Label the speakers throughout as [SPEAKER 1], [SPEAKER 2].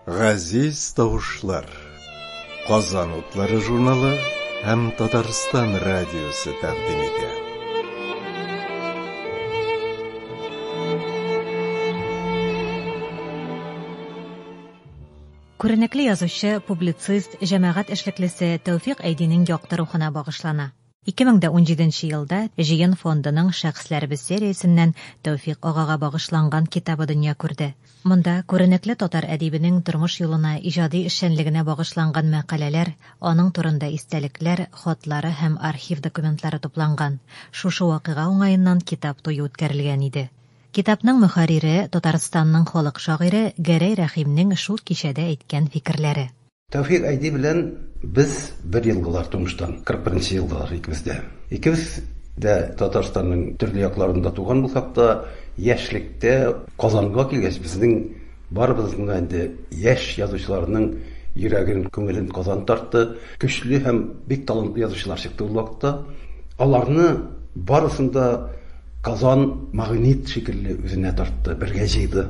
[SPEAKER 1] Газиз тавышлар, Казан утлары журналы һәм Татарстан радиосы тәкъдим итә.
[SPEAKER 2] Күренекле язучы, публицист, җәмәгать эшлеклесе Тәүфыйк Әйдинең якты рухына багышлана. 2017 елда Җыен фондының шәхесләребез сериясеннән Тәүфыйк агага багышланган китабы дөнья күрде. Монда күренекле татар әдибенең тормыш юлына, иҗади эшчәнлегенә багышланган мәкаләләр, аның турында истәлекләр, хатлары һәм архив документлары тупланган. Шушы вакыйга уңаеннан китап туе үткәрелгән иде. Китапның мөхәррире Татарстанның халык шагыйре Гәрәй Рәхимнең шул кичәдә әйткән фикерләре.
[SPEAKER 3] Тәүфыйк Әйди белән без бер елгылар тумыштан, 41 елгылар икебез дә. Икебез дә Татарстанның төрле якларында туган булсак та, яшьлектә Казанга килгәч, безнең барыбызның инде яшь язучыларның йөрәген, күңелен Казан тартты. Көчле һәм бик талантлы язучылар чыкты ул вакытта. Аларны барысында Казан магнит шикелле үзенә тартты, бергә җыйды.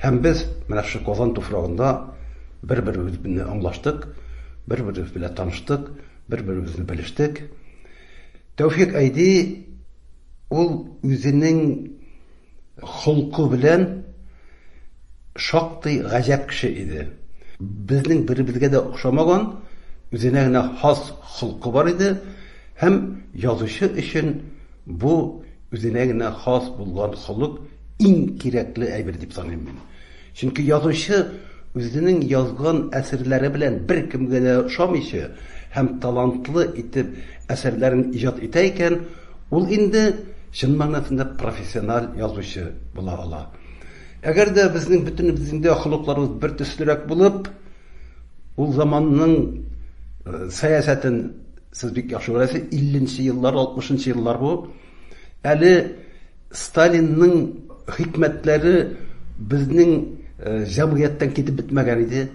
[SPEAKER 3] Һәм без менә шу Казан туфрагында бер-беребез белән аңлаштык, бер-беребез белән таныштык, бер-беребезне белештек. Тәүфыйк Әйди ул үзенең холкы белән шактый гаҗәп кеше иде. Безнең беребезгә дә охшамаган, үзенә генә хас холкы бар иде. Һәм язучы өчен бу үзенә генә хас булган холык иң кирәкле әйбер дип саныйм мин. Чөнки язучы үзенең язган әсәрләре белән бер кемгә дә ошамыйча һәм талантлы итеп әсәрләрен иҗат итә икән, ул инде чын мәгънәсендә профессиональ язучы була ала. Әгәр дә безнең бөтенебезнең холыкларыбыз бер төслерәк булып, ул заманның сәясәтен сез бик яхшы беләсез, 50нче еллар, 60нчы еллар бу. Әле Сталинның хикмәтләре безнең җәмгыятьтән китеп бетмәгән иде.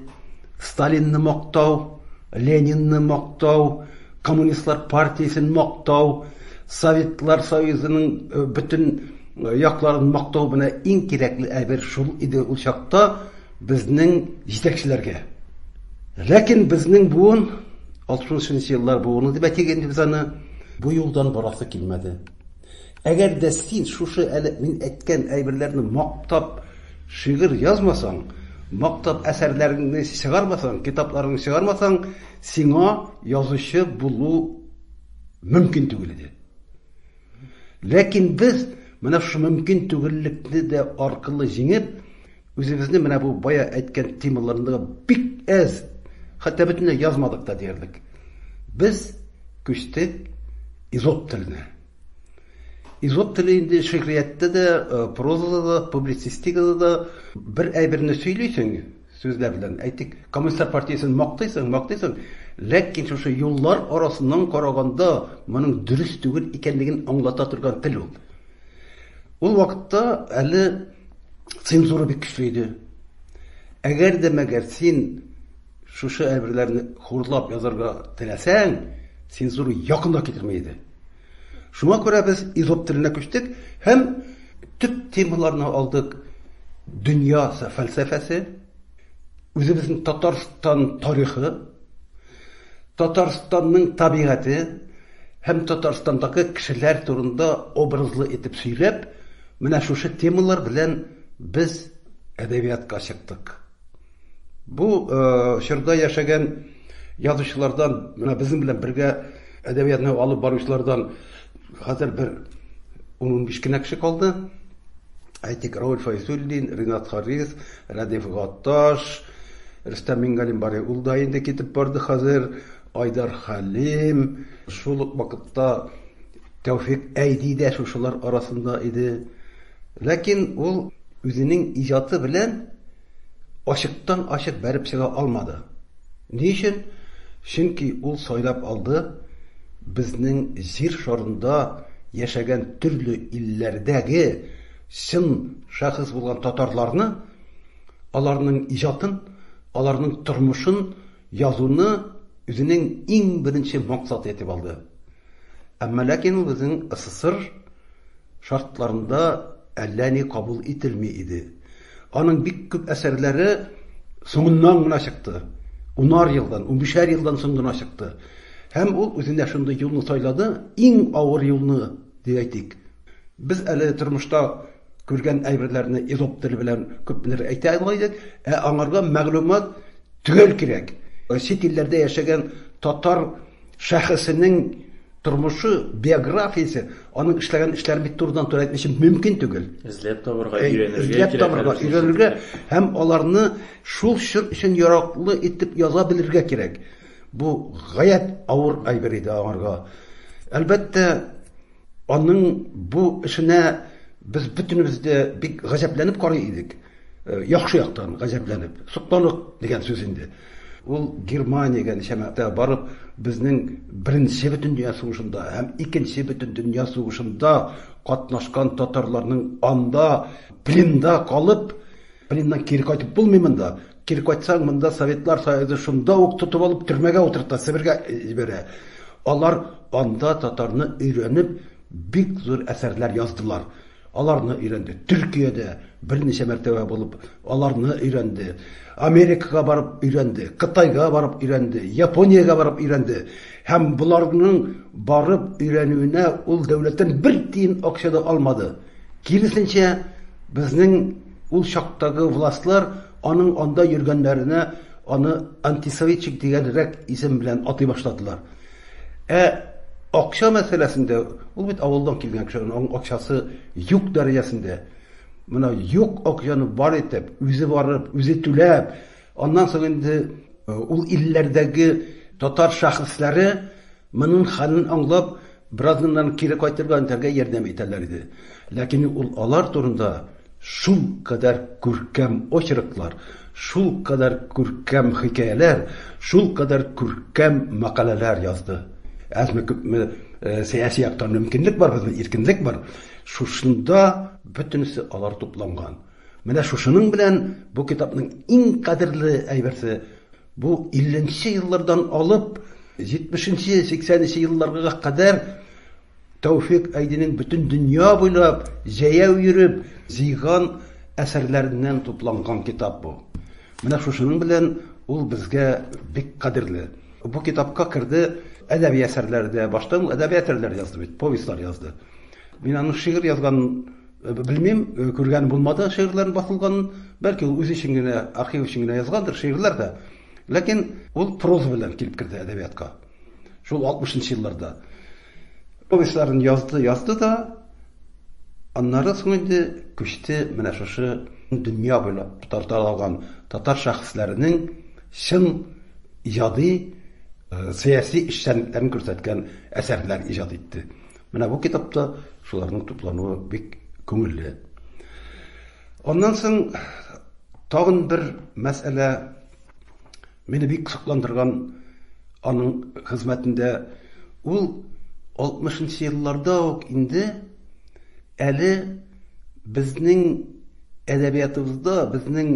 [SPEAKER 3] Сталинны мактау, Ленинны мактау, Коммунистлар партиясен мактау, Советлар Союзының бөтен якларын мактау белән иң кирәкле әйбер шул иде ул чакта безнең җитәкчеләргә. Ләкин безнең буын 60нчы еллар буыны дип әйтгәндә без аны бу юлдан барасы килмәде. Әгәр дә син шушы әле мин әйткән әйберләрне мактап шигырь язмасаң, мактап әсәрләреңне чыгармасаң, китапларыңны чыгармасаң, сиңа язучы булу мөмкин түгел иде. Ләкин без менә шу мөмкин түгеллекне дә аркылы җиңеп, үзебезне менә бу бая әйткән темаларында бик әз, хәтта бөтенләй язмадык та диярлек. Без күчтек изот теленә. Изот теле инде шигъриятта да, прозада да, публицистикада да бер әйберне сөйлисең, сүзләр белән. Әйтик, Коммунистар партиясен мактыйсың, ләкин шушы юллар арасыннан караганда моның дөрес түгел икәнлеген аңлата торган тел ул. Ул вакытта әле цензура бик көчле иде. Әгәр дә мәгәр син шушы әйберләрне хурлап язарга теләсәң, цензура якында китермәйде. Шуңа күрә без изот теленә күчтек һәм төп темаларны алдык. Дөнья фәлсәфәсе, үзебезнең Татарстан тарихы, Татарстанның табигате һәм Татарстандагы кешеләр турында образлы итеп сөйләп, менә шушы темалар белән без әдәбиятка чыктык. Бу чорда яшәгән язучылардан, менә безнең белән бергә әдәбиятны алып баручылардан хәзер бер 15 кенә кеше калды. Әйтик, Рауль Файзуллин, Ринат Харис, Радиф Гатташ, Рөстәм Мингалин бар. Ул да инде китеп барды хәзер. Айдар Халим, шул ук вакытта Тәүфыйк Әйди дә шушылар арасында иде. Ләкин ул үзенең иҗаты белән ачыктан ачык бәреп чыга алмады. Ни өчен? Чөнки ул сайлап алды безнең җир шарында яшәгән төрле илләрдәге чын шәхес булган татарларны, аларның иҗатын, аларның тормышын язуны үзенең иң беренче максаты итеп алды. Әмма ләкин ул безнең СССР шартларында әллә ни кабул ителми иде. Аның бик күп әсәрләре соңыннан гына чыкты. 10 елдан, 15 елдан соң гына чыкты. Һәм ул үзенә шундый юлны сайлады, иң авыр юлны дип әйтик. Без әле тормышта күргән әйберләрне изоп теле белән күпнәр әйтә алмыйдык, аңарга мәгълүмат түгел кирәк. Чит илләрдә яшәгән татар шәхесенең тормышы, биографиясе, аның эшләгән эшләре бит турыдан туры әйтмәсем мөмкин түгел.
[SPEAKER 4] Эзләп табырга, өйрәнергә
[SPEAKER 3] кирәк. Һәм аларны шул чор өчен яраклы итеп яза белергә кирәк. Бу гаять авыр әйбер иде аңарга. Әлбәттә, аның бу эшенә без бөтенебез дә бик гаҗәпләнеп карый идек. Яхшы яктан гаҗәпләнеп. Сокланып дигән сүз инде. Ул Германиягә нишәмәктә барып, безнең беренче бөтен дөнья сугышында һәм икенче бөтен дөнья сугышында катнашкан татарларның анда пленда калып, пленнан кире кайтып булмый монда. Кире кайтсаң, монда Советлар Союзы шунда ук тотып алып төрмәгә утырта, Себергә җибәрә. Алар анда татарны өйрәнеп бик зур әсәрләр яздылар. Аларны өйрәнде. Төркиядә берничә мәртәбә булып, аларны өйрәнде. Америкага барып өйрәнде, Кытайга барып өйрәнде, Япониягә барып өйрәнде. Һәм буларның барып өйрәнүенә ул дәүләттән бер тиен акча да алмады. Киресенчә, безнең ул чактагы властлар аның анда йөргәннәренә аны антисоветчик дигәнрәк исем белән атый башладылар. Акча мәсьәләсендә, ул бит авылдан килгән кеше, аның акчасы юк дәрәҗәсендә. Менә юк акчаны бар итеп, үзе барып, үзе түләп, аннан соң инде ул илләрдәге татар шәхесләре моның хәлен аңлап, бераздан кире кайтырга итәргә ярдәм итәләр иде. Ләкин ул алар турында шул кадәр күркәм очерклар, шул кадәр күркәм хикәяләр, шул кадәр күркәм мәкаләләр язды. Әзме күпме сәяси яктан мөмкинлек бар, безнең иркенлек бар. Шушында бөтенесе алар тупланган. Менә шушының белән бу китапның иң кадерле әйберсе, бу 50нче еллардан алып 70нче, 80нче елларга кадәр Тәүфик Әйдинең бөтен дөнья буйлап җәяү йөреп зыйган әсәрләреннән тупланган китап бу. Менә шушының белән ул безгә бик кадерле. Бу китапка керде әдәби әсәрләрдә, баштан әдәби әсәрләр язды бит, повестлар язды. Мин аның шигырь язган белмим, күргән булмады шигырьләрен басылган, бәлки ул үзе өчен генә, архив өчен генә язгандыр шигырьләр дә. Ләкин ул проза белән килеп керде әдәбиятка. Шул 60нчы елларда. Повестларын язды да, аннары соң инде күчте менә шушы дөнья буйлап таралган татар шәхесләренең чын иҗади сәяси эшчәнлекләрен күрсәткән әсәрләр иҗат итте. Менә бу китапта шуларның туплануы бик күңелле. Аннан соң тагын бер мәсьәлә мине бик сокландырган аның хезмәтендә. Ул 60нчы елларда ук инде әле безнең әдәбиятыбызда, безнең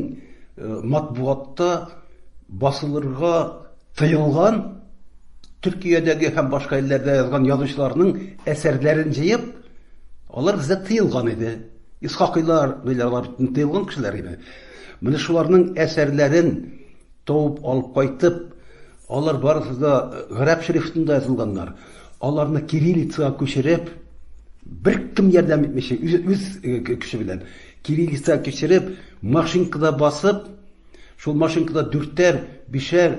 [SPEAKER 3] матбугатта басылырга тыелган Төркиядәге һәм башка илләрдә язган язучыларның әсәрләрен җыеп, алар бездә тыелган иде. Исхакыйлар, биләләр тыелган кешеләр иде. Менә шуларның әсәрләрен табып алып кайтып, алар барысы да гарәп шрифтында язылганнар. Аларны кириллицага күчереп, беркем ярдәм итмичә, үз көче белән кириллицага күчереп, машинкада басып, шул машинкада 4-тәр, 5-әр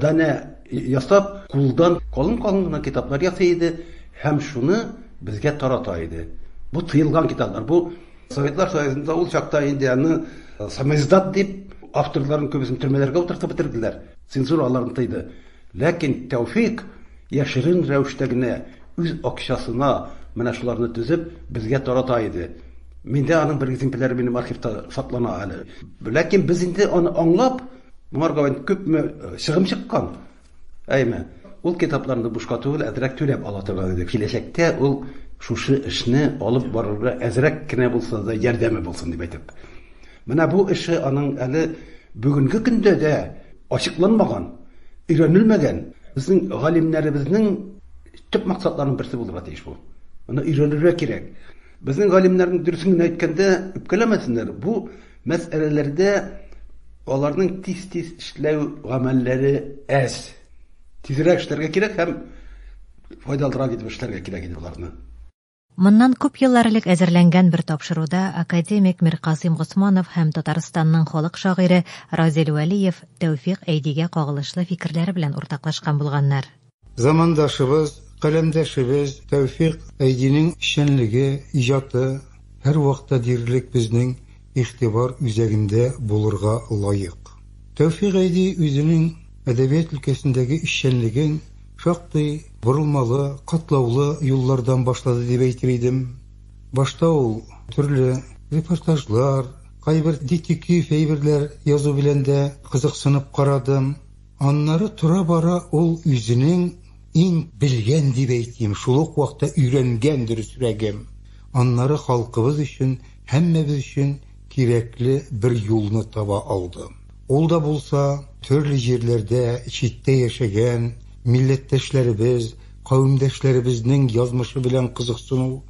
[SPEAKER 3] дана ясап, кулдан калын-калын гына китаплар ясый иде һәм шуны безгә тарата иде. Бу тыелган китаплар. Бу Советлар Союзында ул чакта инде аны самоиздат дип авторларын күбесен төрмәләргә утыртып бетерделәр. Цензура аларны тыйды. Ләкин Тәүфик яшерен рәвештә генә үз акчасына менә шуларны төзеп безгә тарата иде. Миндә аның бер экземпляр минем архивта саклана әле. Ләкин без инде аны аңлап, моңарга күпме чыгым чыккан. Әйме, ул китапларны бушка түгел, әзрәк түләп ала торган иде. Киләчәктә ул шушы эшне алып барырга әзрәк кенә булса да ярдәме булсын дип әйтеп. Менә бу эше аның әле бүгенге көндә дә ачыкланмаган, өйрәнелмәгән. Безнең галимнәребезнең төп максатларының берсе булырга тиеш бу. Моны өйрәнергә кирәк. Безнең галимнәрнең дөресен әйткәндә, үпкәләмәсеннәр. Бу мәсьәләләрдә аларның тиз-тиз эшләү гамәлләре әз. Тизрәк эшләргә кирәк һәм файдалырак итеп эшләргә кирәк иде буларны.
[SPEAKER 2] Моннан күп еллар элек әзерләнгән бер тапшыруда академик Миркасым Госманов һәм Татарстанның халык шагыйре Разил Вәлиев Тәүфыйк Әйдигә кагылышлы фикерләре белән уртаклашкан булганнар.
[SPEAKER 5] Замандашыбыз, каләмдәшебез Тәүфыйк Әйдинең эшчәнлеге, иҗаты һәр вакытта диярлек безнең игътибар үзәгендә булырга лаек. Тәүфыйк Әйди үзенең әдәбият өлкәсендәге эшчәнлеген шактый борылмалы, катлаулы юллардан башлады дип әйтер идем. Башта ул төрле репортажлар, кайбер детектив әйберләр язу белән дә кызыксынып карадым. Аннары тора бара ул үзенең иң белгән дип әйтим, шул ук вакытта өйрәнгән дөресрәгем. Аннары халкыбыз өчен, һәммәбез өчен кирәкле бер юлны таба алды. Ул да булса төрле җирләрдә читтә яшәгән милләттәшләребез, кавемдәшләребезнең язмышы белән кызыксыну,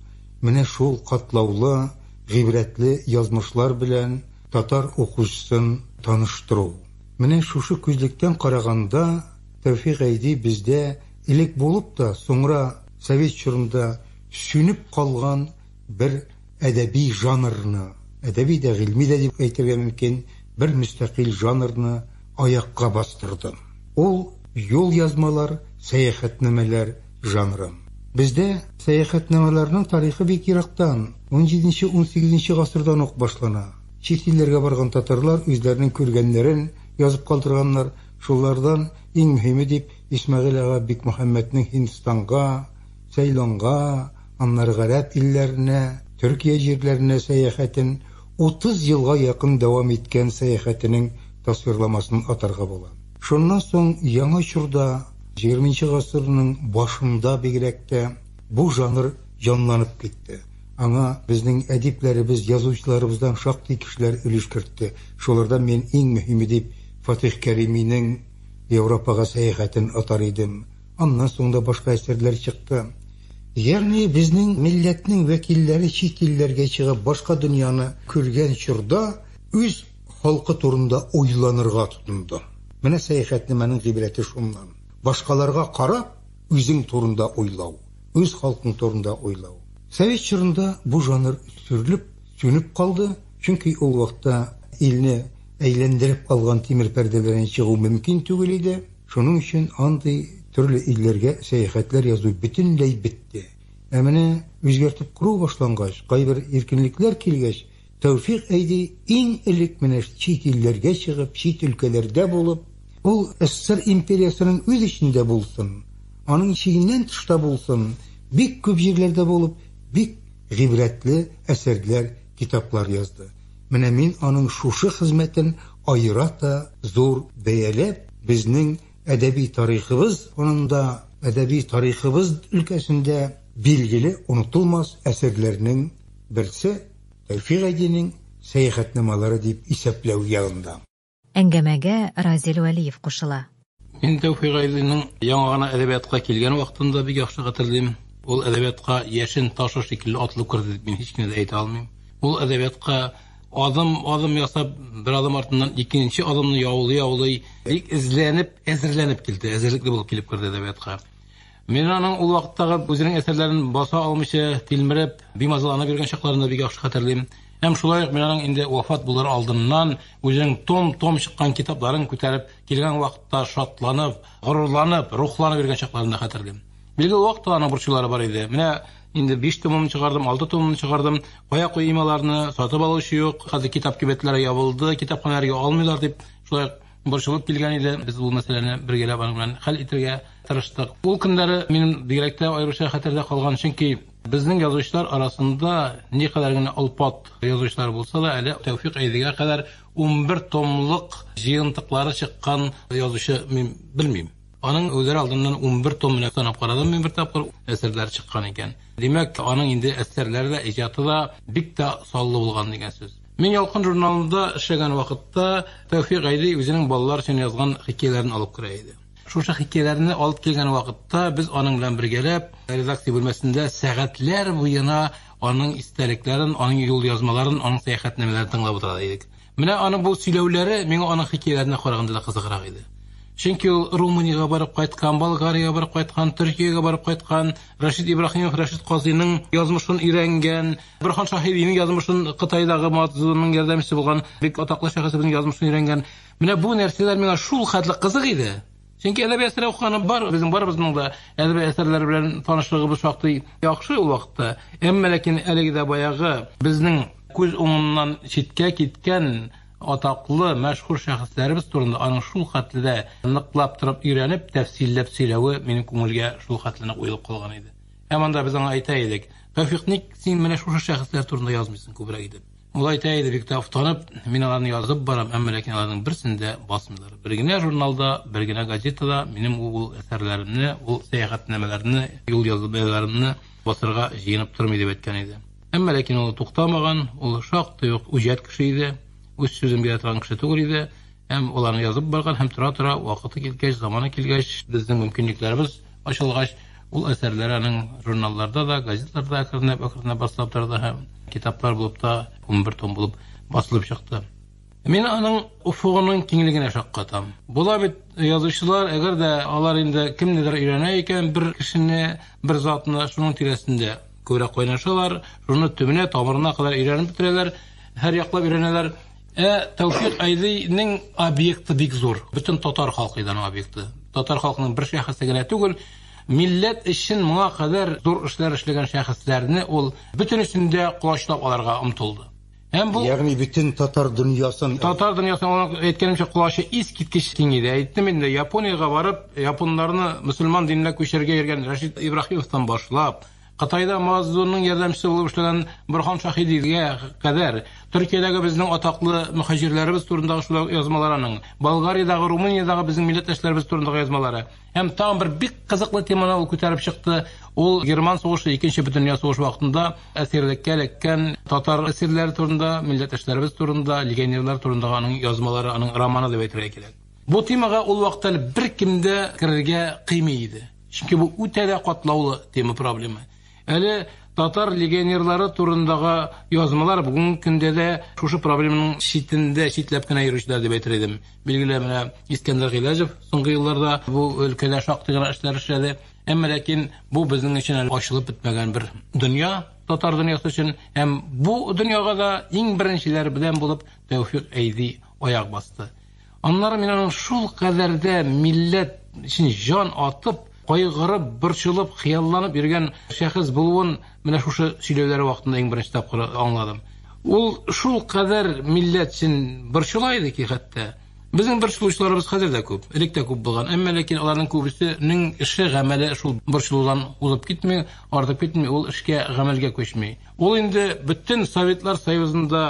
[SPEAKER 5] менә шул катлаулы, гыйбрәтле язмышлар белән татар укучысын таныштыру. Менә шушы күзлектән караганда Тәүфыйк Әйди бездә элек булып та, соңра совет чорында сүнеп калган бер әдәби жанрны, әдәби дә, гыйльми дә дип әйтергә мөмкин, бер мөстәкыйль жанрны аякка бастырды. Ул юл язмалар, сәяхәтнамәләр жанры. Бездә сәяхәтнамәләрнең тарихы бик ерактан, 17-18 гасырдан ук башлана. Чит илләргә барган татарлар үзләренең күргәннәрен язып калдырганнар. Шулардан иң мөһиме дип Исмәгыйль ага Бикмөхәммәднең Һиндстанга, Цейлонга, аннары гарәп илләренә, Төркия җирләренә сәяхәтен 30 елга якын дәвам иткән сәяхәтенең тасвирламасын атарга була. Шуннан соң яңа чорда 20 гасырның башында бигрәк тә бу жанр җанланып китте. Аңа безнең әдипләребез, язучыларыбыздан шактый кешеләр өлеш кертте. Шулардан мен иң мөһиме дип Фатих Кәриминең Европага сәяхәтен атар идем. Аннан соң да башка әсәрләр чыкты. Ягъни безнең милләтнең вәкилләре чит илләргә чыгып башка дөньяны күргән чорда үз халкы турында уйланырга тотынды. Менә сәяхәтнамәнең гыйбрәте шуннан. Башкаларга карап, үзең турында уйлау, үз халкың турында уйлау. Совет чорында бу жанр сүрелеп, сүнеп калды, чөнки ул вакытта илне әйләндереп алган тимер пәрдәләрен чыгу мөмкин түгел иде. Шуның өчен андый төрле илләргә сәяхәтләр язу бөтенләй бетте. Ә менә үзгәртеп куру башлангач, кайбер иркенлекләр килгәч, Тәүфыйк Әйди иң элек менә чит илләргә чыгып, чит өлкәләрдә булып, ул СССР империясының үз ичендә булсын, аның чигеннән тышта булсын, бик күп җирләрдә булып, бик гыйбрәтле әсәрләр, китаплар язды. Менә мин аның шушы хезмәтен аерата зур бәяләп, безнең әдәби тарихыбыз, онында әдәби тарихыбыз өлкәсендә билгеле, онытылмас әсәрләрнең берсе Тәүфыйк Әйдинең сәяхәтнамалары дип исәпләү ягында.
[SPEAKER 2] Әңгәмәгә Разил Вәлиев кушыла.
[SPEAKER 4] Мин Тәүфыйк Әйдинең яңа гына әдәбиятка килгән вакытында бик яхшы хәтерлим. Ул әдәбиятка яшен ташы шикелле атылып керде дип мин һич кенә дә әйтә алмыйм. Ул әдәбиятка адым ясап, бер адым артыннан икенче адымны яулый, бик эзләнеп, әзерләнеп килде, әзерлекле булып килеп керде әдәбиятка. Мин аның ул вакыттагы үзенең әсәрләрен баса алмыйча, тилмереп, бимазаланып йөргән чакларында бик яхшы хәтерлим. Һәм шулай ук мин аның инде вафат булыр алдыннан үзенең том чыккан китапларын күтәреп килгән вакытта шатланып, горурланып, рухланып йөргән чакларында хәтерлим. Билгеле вакытта аның бурчлары бар иде. Менә инде 5 томын чыгардым, 6 томын чыгардым. Кая куймаларны сатып алучы юк. Хәзер китап кибетләре ябылды, китапханәләргә алмыйлар дип, шулай борчылып килгән иде. Без бу мәсьәләне бергәләп аның белән хәл итәргә тырыштык. Ул көндәре минем бигрәктә аеруча хәтердә калган, чөнки безнең язучылар арасында никадәр генә алпат язучылар булса да, әле Тәүфыйк Әйдигә кадәр 11 томлык җыентыклары чыккан язучы мин белмим. Аның үзләре алдыннан 11 том белән санап карадым, мин бер тапкыр әсәрләр чыккан икән. Димәк, аның инде әсәрләре дә, иҗаты да бик тә саллы булган дигән сүз. Мин Ялкын журналында эшләгән вакытта Тәүфыйк Әйди үзенең балалар өчен язган хикәяләрен алып керә иде. Шушы хикәяләрне алып килгән вакытта без аның белән бергәләп редакция бүлмәсендә сәгатьләр буена аның истәлекләрен, аның юл язмаларын, аның сәяхәтнамәләрен тыңлап утыра идек. Менә аның бу сөйләүләре миңа аның хикәяләренә караганда да кызыграк иде. Чөнки ул Румыниягә барып кайткан, Болгариягә барып кайткан, Төркиягә барып кайткан, Рашид Ибраһимов, Рашид Казыйның язмышын өйрәнгән, Борхан Шаһидиның язмышын, Кытайдагы Мазунның ярдәмчесе булган бик атаклы шәхесебезнең язмышын өйрәнгән. Менә бу нәрсәләр миңа шул хәтле кызык иде. Чөнки әдәби әсәр укыганым бар, безнең барыбызның да әдәби әсәрләр белән танышлыгыбыз шактый яхшы ул вакытта. Әмма ләкин әлеге дә баягы безнең күз уңыннан читкә киткән атаклы, мәшһүр шәхесләребез турында аның шул хәтле дә ныклап торып өйрәнеп, тәфсилләп сөйләве минем күңелгә шул хәтле уелып калган иде. Һәм анда без аңа әйтә идек: "Тәвфик, ник син менә шушы шәхесләр турында язмыйсың күбрәк дип?" Ул әйтә иде, бик тафтанып, мин аларны язып барам, әмма ләкин аларның берсендә басмыйлар. Бер генә журналда, бер генә газетада минем ул әсәрләремне, ул сәяхәтнамәләрне, юл язмаларымны басырга җыенып тормый дип әйткән иде. Әмма ләкин ул туктамаган, ул шактый ук үҗәт кеше иде. Үз сүзен бирә торган кеше түгел иде. Һәм аларны язып барган, һәм тора вакыты килгәч, заманы килгәч, безнең мөмкинлекләребез ачылгач, ул әсәрләренең журналларда да, газетларда әкренләп басылып торды һәм китаплар булып та 11 том булып басылып чыкты. Мин аның уфугының киңлегенә шаккатам. Була бит язучылар, әгәр дә алар инде кемнедер өйрәнә икән, бер кешене, бер затны шуның тирәсендә күрә кайнашалар, шуны төбенә, тамырына кадәр өйрәнеп бетерәләр, һәр яклап өйрәнәләр. Тәвфик Айдиның объекты бик зур. Бөтен татар халкыдан объекты. Татар халкының бер шәхесе генә түгел, милләт өчен моңа кадәр зур эшләр эшләгән шәхесләрне ул бөтенесендә кулачлап аларга омтылды. Һәм бу
[SPEAKER 5] Ягъни бөтен татар дөньясын
[SPEAKER 4] әйткәнемчә кулашы искиткеч киң иде. Әйттем инде, Япониягә барып, японнарны мөселман диненә күчергә йөргән Рашид Ибраһимовтан башлап, Кытайда Мазунның ярдәмчесе булып эшләгән Борхан Шаһидигә кадәр, Төркиядәге безнең атаклы мөхаҗирләребез турындагы шул язмаларының, Болгариядәге, Румыниядәге безнең милләттәшләребез турындагы язмалары. Һәм тагын бер бик кызыклы теманы ул күтәреп чыкты. Ул Герман сугышы, Икенче бөтен дөнья сугышы вакытында әсирлеккә эләккән татар әсирләре турында, милләттәшләребез турында, легионерлар турындагы аның язмалары, аның романы дип әйтергә кирәк. Бу темага ул вакытта бер кимдә керергә кыймый иде. Чөнки бу үтә дә катлаулы тема, проблема. Әле татар легионерлары турындагы язмалар бүгенге көндә дә шушы проблеманың читендә, читләп кенә йөрүчеләр дип әйтер идем. Билгеле, менә Искәндәр Гыйләҗев соңгы елларда бу өлкәдә шактый гына эшләр эшләде. Әмма ләкин бу безнең өчен әле ачылып бетмәгән бер дөнья, татар дөньясы өчен. Һәм бу дөньяга да иң беренчеләр белән булып Тәвфик Айди аяк басты. Аннары мин шул кадәрдә милләт өчен җан атып, кайгырып, борчылып, хыялланып йөргән шәхес булуын менә шушы сөйләүләре вакытында иң беренче тапкыр аңладым. Ул шул кадәр милләт өчен борчыла иде ки, хәтта безнең борчылучыларыбыз хәзер дә күп, элек тә күп булган. Әмма ләкин аларның күбесенең эше, гамәле шул борчылудан узып китми, артып китми, ул эшкә, гамәлгә күчми. Ул инде бөтен Советлар Союзында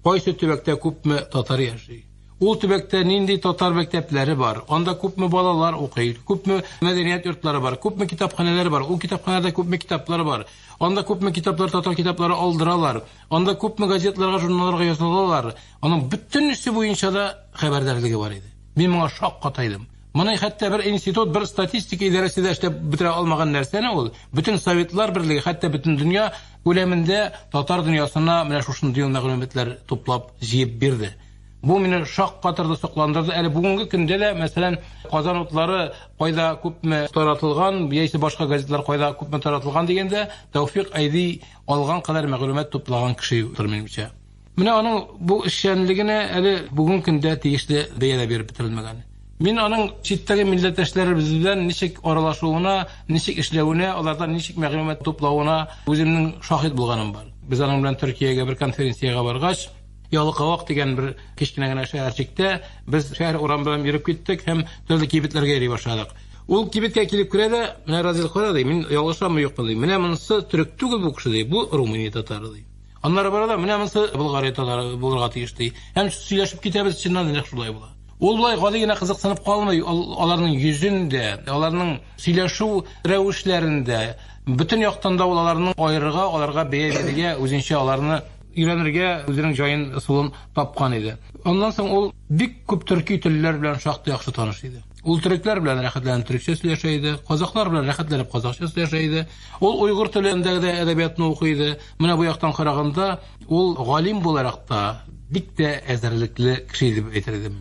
[SPEAKER 4] кайсы төбәктә күпме татар яши. Ул төбәктә нинди татар мәктәпләре бар, анда күпме балалар укый, күпме мәдәният йортлары бар, күпме китапханәләр бар, ул китапханәдә күпме китаплар бар, анда күпме китаплар, татар китаплары алдыралар, анда күпме газетларга, журналларга язылалар, аның бөтенесе буенча да хәбәрдарлыгы бар иде. Мин моңа шаккатайдым. Моны хәтта бер институт, бер статистика идарәсендә эшләп бетерә алмаган нәрсәне ул бөтен Советлар берлеге, хәтта бөтен дөнья күләмендә татар дөньясына менә шушындый мәгълүматлар туплап җыеп бирде. Бу мине шаккатырды, сокландырды. Әле бүгенге көндә дә, мәсәлән, Казан утлары кайда күпме таратылган, яисә башка газетлар кайда күпме таратылган дигәндә, Тәвфик Айди алган кадәр мәгълүмат туплаган кеше минемчә. Менә аның бу эшчәнлегенә әле бүгенге көндә тиешле бәялә биреп бетерелмәгән. Мин аның читтәге милләттәшләребез белән ничек аралашуына, ничек эшләвенә, алардан ничек мәгълүмат туплауына үземнең шаһид булганым бар. Без аның белән Төркиягә бер конференциягә баргач, Ялыкавак дигән бер кечкенә генә шәһәрчектә без шәһәр урам белән йөреп киттек һәм төрле кибетләргә йөри башладык. Ул кибеткә килеп керә дә, менә Разил кара ди, мин ялгышамы юкмы ди. Менә монысы төрек түгел бу кеше ди, бу Румыния татары ди. Аннары барада, менә монысы Болгария татары булырга тиеш ди. Һәм сөйләшеп китәбез, чыннан да шулай була. Ул булай гади генә кызыксынып калмый, аларның йөзендә, аларның сөйләшү рәвешләрендә, бөтен яктан да аларның аерыга, аларга бәя бирергә, үзенчә аларны öğrenirge özünün jayın sulun tapkan idi. Ondan soň ol bik köp türki tiller bilen şakty ýakşy tanyş idi. Ol türkler bilen rahatlanıp türkçe söýleşýärdi, kazaklar bilen rahatlanıp kazakça söýleşýärdi. Ol uygur tilinde de edebiýatyny okuýdy. Mene bu ýaktan karaganda ol galim bolarak da bik de ezerlikli kişi diýip aýtarym.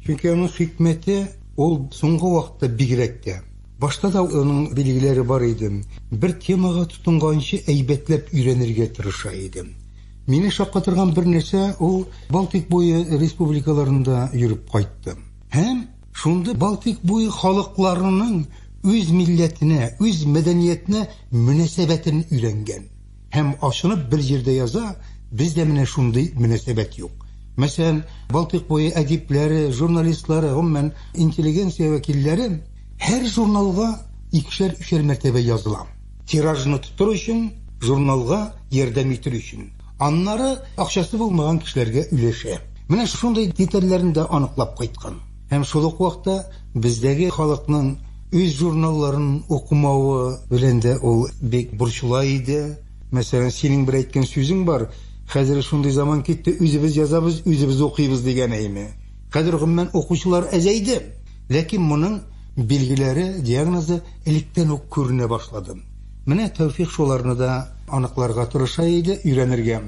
[SPEAKER 5] Çünkü onun hikmeti ol soňky wagtda bigrekde. Başta da onun bilgileri var idi. Bir temaga tutungança eýbetlep öýrenirge tırışa idim. Meni şapkatırgan bir nese o Baltik boyu respublikalarında yürüp kayttım. Hem şunda Baltik boyu halklarının öz milletine, öz medeniyetine münasebetini öğrengen. Hem aşınıp bir yerde yaza, bizde mine şunda münasebet yok. Mesela Baltik boyu edipleri, jurnalistleri, hemen inteligensiya vekilleri her jurnalga ikişer mertebe yazılan. Tirajını tutur için, jurnalga yerdem itir için. Anları akşası bulmagan kişilerge üleşe. Mine şunday detallerini de anıklap kaytkan. Hem şoluk vaqta bizdeki halkının öz jurnallarının okumağı bilen de ol bek burçulaydı. Mesela senin bir aytkan sözün var. Hazır şunday zaman ketdi, özübüz yazabız, özübüz okuyubuz degen eymi. Hazır men okuşular ezeydi. Lakin bunun bilgileri, diagnozu elikten ok körüne başladım. Mine Tevfik şolarını da anıklarga tırışaydı, öğrenirgem.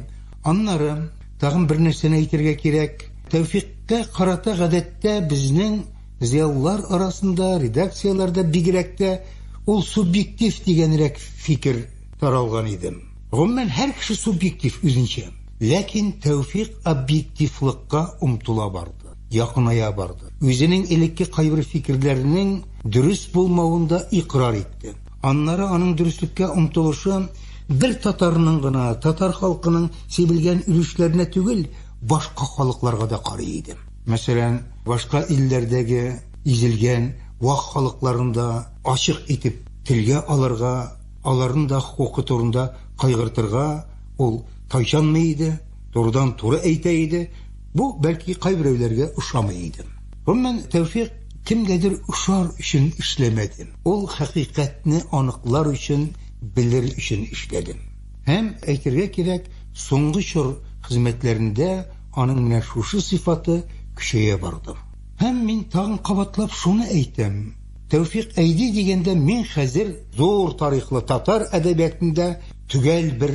[SPEAKER 5] Anlarım, tağın bir nerseni aytırga kerek. Tevfik'e karata gadette bizning ziyallar arasında, redaksiyalarda bigirekte ol subjektif degenirek fikir taralgan idim. Gümmen her kişi subjektif üzünçe. Lakin Tevfik objektiflikka umtula bardı, yakınaya bardı. Özünün elikki kaybır fikirlerinin dürüst bulmağında ikrar etti. Anları anın dürüstlükке umtuluşu bir Tatarının gına, Tatar halkının sevilgen ürüşlerine tügül, başka halklarga da karıydı. Mesela başka illerdeki izilgen vak halklarında açık etip tilge alırga, aların da okuturunda kaygırtırga ol tayşanmaydı, doğrudan toru eyteydi. Bu belki kaybırevlerge uşamaydı. Hemen Tevfik kimgedir uşar için işlemedim. Ol hakikatini anıklar için, bilir için işledim. Hem eytirge kerek soňgy şur hizmetlerinde anın meşhuşu sıfatı kişiye bardım. Hem min tağın kabatlap şunu eytem. Tevfik eydi degende min hazır zor tarihli Tatar edebiyatında tügel bir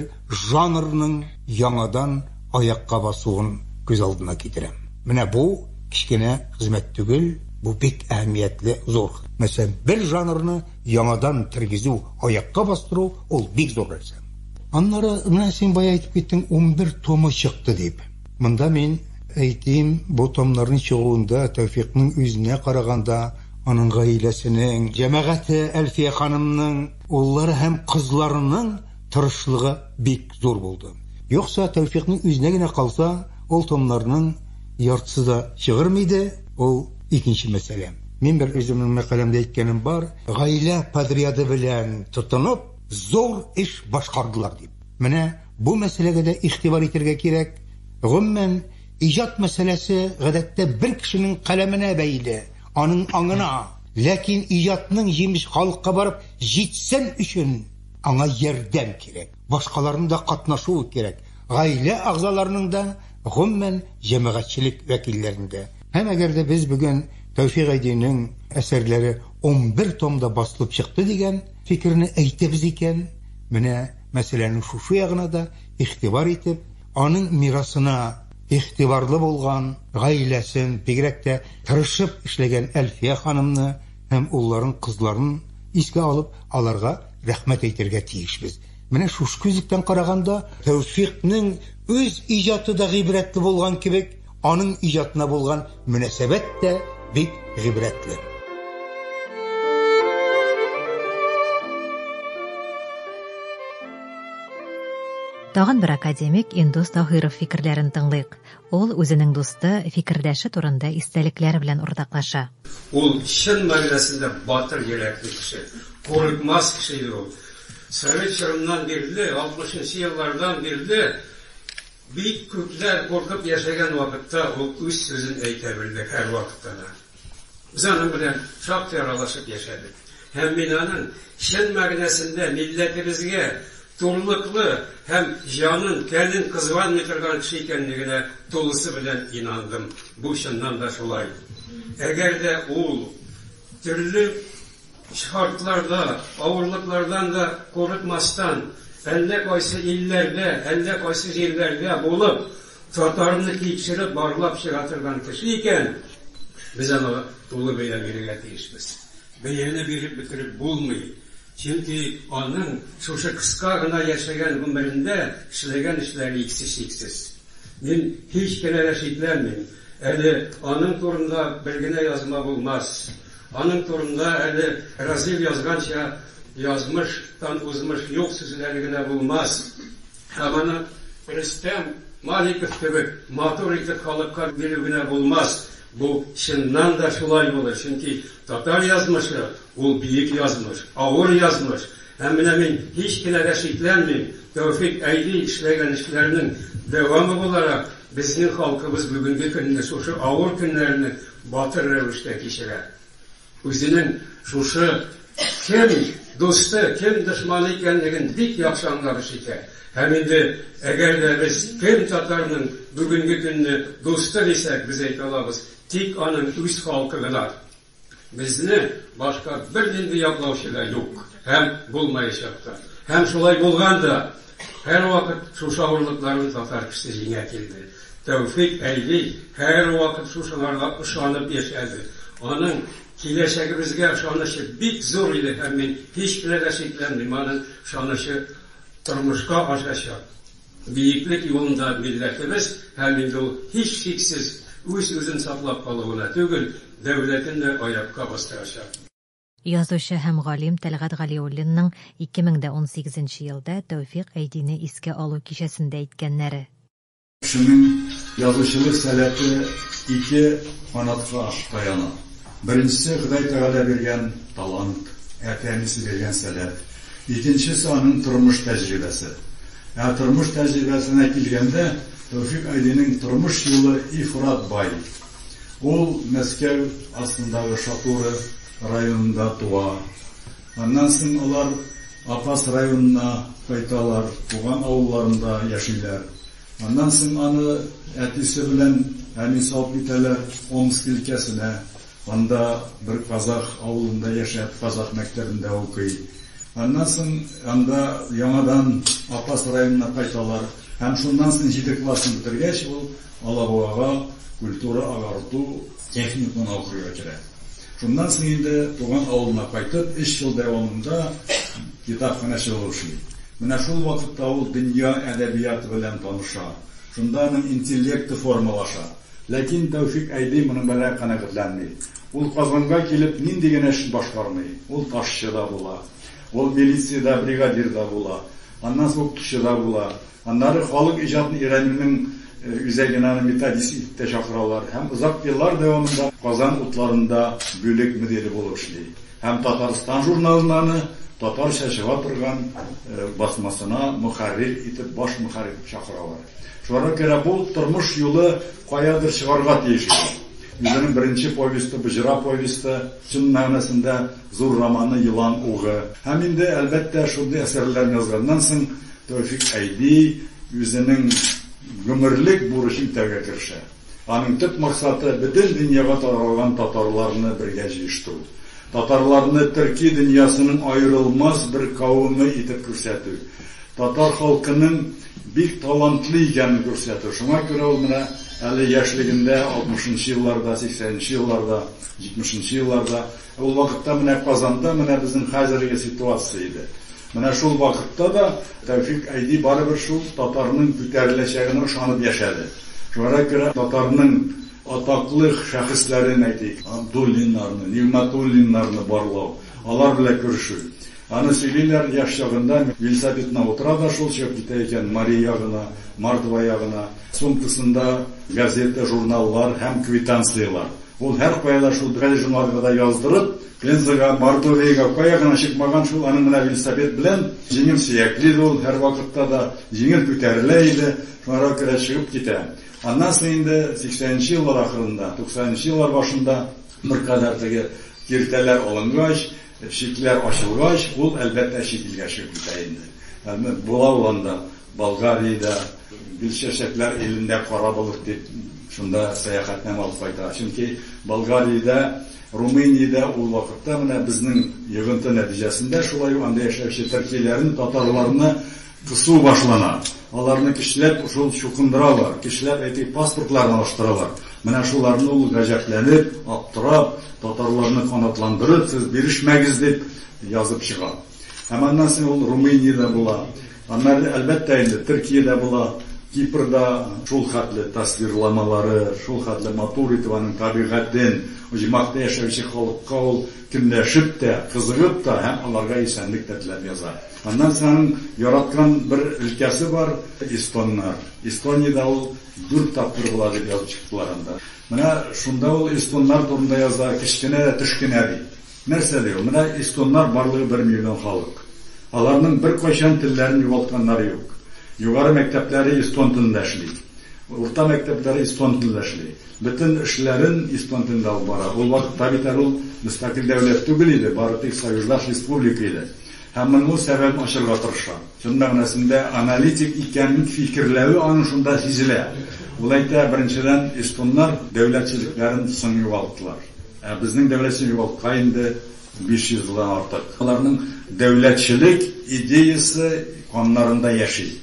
[SPEAKER 5] janrının yanadan ayakka basıwyn göz aldyna getirem. Mine bu kişkine hizmet tügel, bu bek ähmiýetli zor. Mesela bir janrını yanadan tirgizu, ayakka bastıruu ol bek zor narsa. Anlara sen bayağı aytip kettin 11 tomu çıktı deyip. Mında men aytayım bu tomların çıgıwında Tevfik'nin özüne karaganda onun gailesinin, cemaati Elfiye hanımının, onları hem kızlarının tırışlığı bek zor buldu. Yoksa Tevfik'nin özüne gine kalsa ol tomlarının yartısı da çıgır mıydı? O ikinci mesele. Men bir özümün makalemde aytkenim var. Gaile padriyadı bilen tutunup zor iş başkardılar deyip. Mene bu meselege de ihtibar etirge kerek. Gümmen icad meselesi gadette bir kişinin kalemine beyli, anın anına. Lakin icadının yemiş halka barıp jitsen üçün ana yerdem kerek. Başkalarının da katnaşığı kerek. Gaile ağzalarının da gümmen cemaatçilik vekillerinde. Hem eğer de biz bugün Tevfik Aydi'nin eserleri 11 tomda basılıp çıktı degen fikrini eytebiz iken, mene meselenin şu yağına da ihtibar etip, anın mirasına ihtibarlı bolgan gailesin, bigrekte tırışıp işlegen Elfiye hanımını hem onların kızlarının iske alıp alarga rahmet eytirge tiyişbiz. Mene şu küzükten karaganda Tevfik'nin öz icatı da gibretli bolgan kibek, anın icatına bolgan münasebet de bek gibretli.
[SPEAKER 2] Tagın bir akademik Indus Tahirov fikirlerini tыңлыйк. Ol özünün dostu, fikirdeşi turunda istelikleri bilen ortaklaşa.
[SPEAKER 6] Ol şın mağarasında batır gerekli kişi, korkmaz kişidir ol. Sovet çağından beri, 60. yıllardan beri büyük kökler korkup yaşayan vakitte o üst sözün eytebildik her vakitte. Biz onun bilen çok aralaşıp yaşadık. Hem binanın şın mağarasında milletimizge турлыклы һәм җанын, тәнен кызганмый торган кеше икәнлегенә тулысы белән инандым. Бу чыннан да шулай. Әгәр дә ул төрле шартларда, авырлыклардан да курыкмастан, әллә кайсы илләрдә, әллә кайсы җирләрдә булып, татарны тикшереп барлап чыга торган кеше икән, без аны тулы бәя бирергә тиешбез. Бәяне биреп бетереп булмый. Чөнки аның шушы кыска гына яшәгән гомерендә эшләгән эшләре иксез. Мин һич кенә дә шикләнмим. Әле аның турында бер генә язма булмас. Аның турында әле Разил язганча язмыштан узмыш юк сүзләре генә булмас. Һәм аны Рөстәм Маликов кебек матур итеп халыкка бирү генә булмас. Бу чыннан да шулай булыр. Чөнки татар язмышы ул биек язмыш, авыр язмыш. Һәм менә мин һич кенә дә шикләнмим. Тәүфик Әйди эшләгән эшләрнең дәвамы буларак безнең халкыбыз бүгенге көнне шушы авыр көннәрне батыр рәвештә кичерә. Үзенең шушы кем дусты, кем дошманы икәнлеген бик яхшы аңлап итә. Һәм инде әгәр дә без кем татарның бүгенге көнне дусты дисәк, без әйтә алабыз, тик аның үз халкы гына. Безне башка бернинди яклаучы да юк. Һәм булмаячак та. Һәм шулай булганда һәрвакыт шушы авырлыкларны татар кеше җиңә килде. Тәүфик Әйди һәрвакыт шушыларга ышанып яшәде. Аның киләчәгебезгә ышанышы бик зур иде һәм мин һич кенә дә шикләнмим. Аның ышанышы тормышка ашачак. Биеклек юлында милләтебез һәм инде ул һич шиксез үз-үзен саклап калуына түгел, дәүләтен дә аякка бастырачак.
[SPEAKER 2] Язучы һәм галим Тәлгать Галиуллинның 2018 елда Тәүфик Әйдине искә алу кичәсендә әйткәннәре.
[SPEAKER 7] Кешенең язучылык сәләте ике канатка таяна. Беренчесе Ходай Тәгалә биргән талант, әтәнисе биргән сәләт. Икенчесе аның тормыш тәҗрибәсе. Тормыш тәҗрибәсенә килгәндә, Тәүфик Әйдинең тормыш юлы ифрат бай. Ул Мәскәү астындагы Шатуры районында туа. Аннан соң алар Апас районына кайталар, туган авылларында яшиләр. Аннан соң аны әтисе белән әни салып китәләр Омск өлкәсенә. Анда бер казах авылында яшәп, казах мәктәбендә укый. Аннан соң анда яңадан Апас районына кайталар. Һәм шуннан соң 7 классын бетергәч, ул Алабуага культура агарту техникумын укырга керә. Шуннан соң инде туган авылына кайтып, 3 ел дәвамында китапханәче булып эшли. Менә шул вакытта ул дөнья әдәбияты белән таныша. Шунда аның интеллекты формалаша. Ләкин Тәүфик Әйди моның белән канәгатьләнмәй. Ул Казанга килеп нинди генә эш башкармый. Ул ташчы да була. Ул милициядә бригадир да була. Аннан соң укытучы да була. Аннары халык иҗатын өйрәнүнең үзәгенә методист итеп тә чакыралар. Һәм озак еллар дәвамында Казан утларында бүлек мөдире булып эшли. Һәм Татарстан журналына татарча чыга торган басмасына мөхәррир итеп, баш мөхәррир итеп чакыралар. Шуңа күрә бу тормыш юлы каядыр чыгарга тиеш. Үзенең беренче повесты, Бөҗра повесты, чын мәгънәсендә зур романы Йылан угы. Һәм инде әлбәттә шундый әсәрләрне язганнан соң Тәүфик Әйди үзенең гомерлек бурычын үтәргә керешә. Аның төп максаты бөтен дөньяга таралган татарларны бергә җыештыру. Татарларны Төрки дөньясының аерылмас бер кавымы итеп күрсәтү. Татар халкының бик талантлы икәнен күрсәтү. Шуңа күрә ул менә әле яшьлегендә 60-нчы елларда, 80-нчы елларда, 70-нчы елларда ул вакытта менә Казанда менә безнең хәзерге ситуация иде. Менә шул вакытта да Тәүфик Әйди барыбер шул татарның күтәреләчәгенә ышанып яшәде. Шуңа күрә татарның атаклы шәхесләрен әйтик, Абдуллиннарны, Нигъмәтуллиннарны барлау, алар белән күрешү. Аны сөйлиләр яшь чагында велосипедна утыра да шул чыгып китә икән Мария ягына, Мордва ягына, сумкасында газета, журналлар һәм квитанциялар. Ул һәр кайда шул журналларда яздырып, Пензага, Мордовиягә кая гына чыкмаган шул аның менә велосипед белән җиңел сөякле ул һәр вакытта да җиңел күтәрелә иде, шуңа күрә чыгып китә. Аннан соң инде 80-нчы еллар ахырында, 90-нчы еллар башында беркадәр теге киртәләр алынгач, шикләр ачылгач, ул әлбәттә шикилгә чыгып китә инде. Була уланда Болгариядә гүл чәчәкләр илендә кара булып дип шунда сәяхәтнәмә алып кайта. Чөнки Болгариядә, Румыниядә ул вакытта менә безнең йыгынты нәтиҗәсендә шулай анда яшәүче төркиләрне, татарларны кысу башлана. Аларны кишләп шул чукындыралар, кишләп әйтик паспортларны алыштыралар. Менә шуларны ул гаҗәпләнеп, аптырап, татарларны канатландырып, сез бирешмәгез дип язып чыга. Һәм аннан соң ул Румыниядә була. Аннан әлбәттә инде Төркиядә була, Кипрда шул хәтле тасвирламалары, шул хәтле матур итүнең табигатен, җимакта яшәүче халыкка ул көнләшеп тә, кызыгып та һәм аларга исәнлек теләп яза. Аннан соң яраткан бер өлкәсе бар эстоннар. Эстониядә ул 4 тапкыр була дип язып чыктылар анда. Менә шунда ул эстоннар турында яза, кичкенә төшкенә ди. Нәрсә ди ул? Менә эстоннар барлыгы 1 миллион халык. Аларның бер кайчан телләрен югалтканнары юк. Югары мәктәпләре эстон телендә эшли. Урта мәктәпләре эстон телендә эшли. Бөтен эшләрен эстон телендә алып бара. Ул вакытта бит ул мөстәкыйль дәүләт түгел иде, бары тик союзлаш республика иде. Һәм моны сәбәбен ачырга тырыша. Шуның мәгънәсендә аналитик икәнлек фикерләве аның шунда сизелә. Ул әйтә, беренчедән эстоннар дәүләтчелекләрен соң югалттылар. Безнең дәүләтчелек югалткан инде 500 елдан артык. Аларның дәүләтчелек идеясы каннарында яши.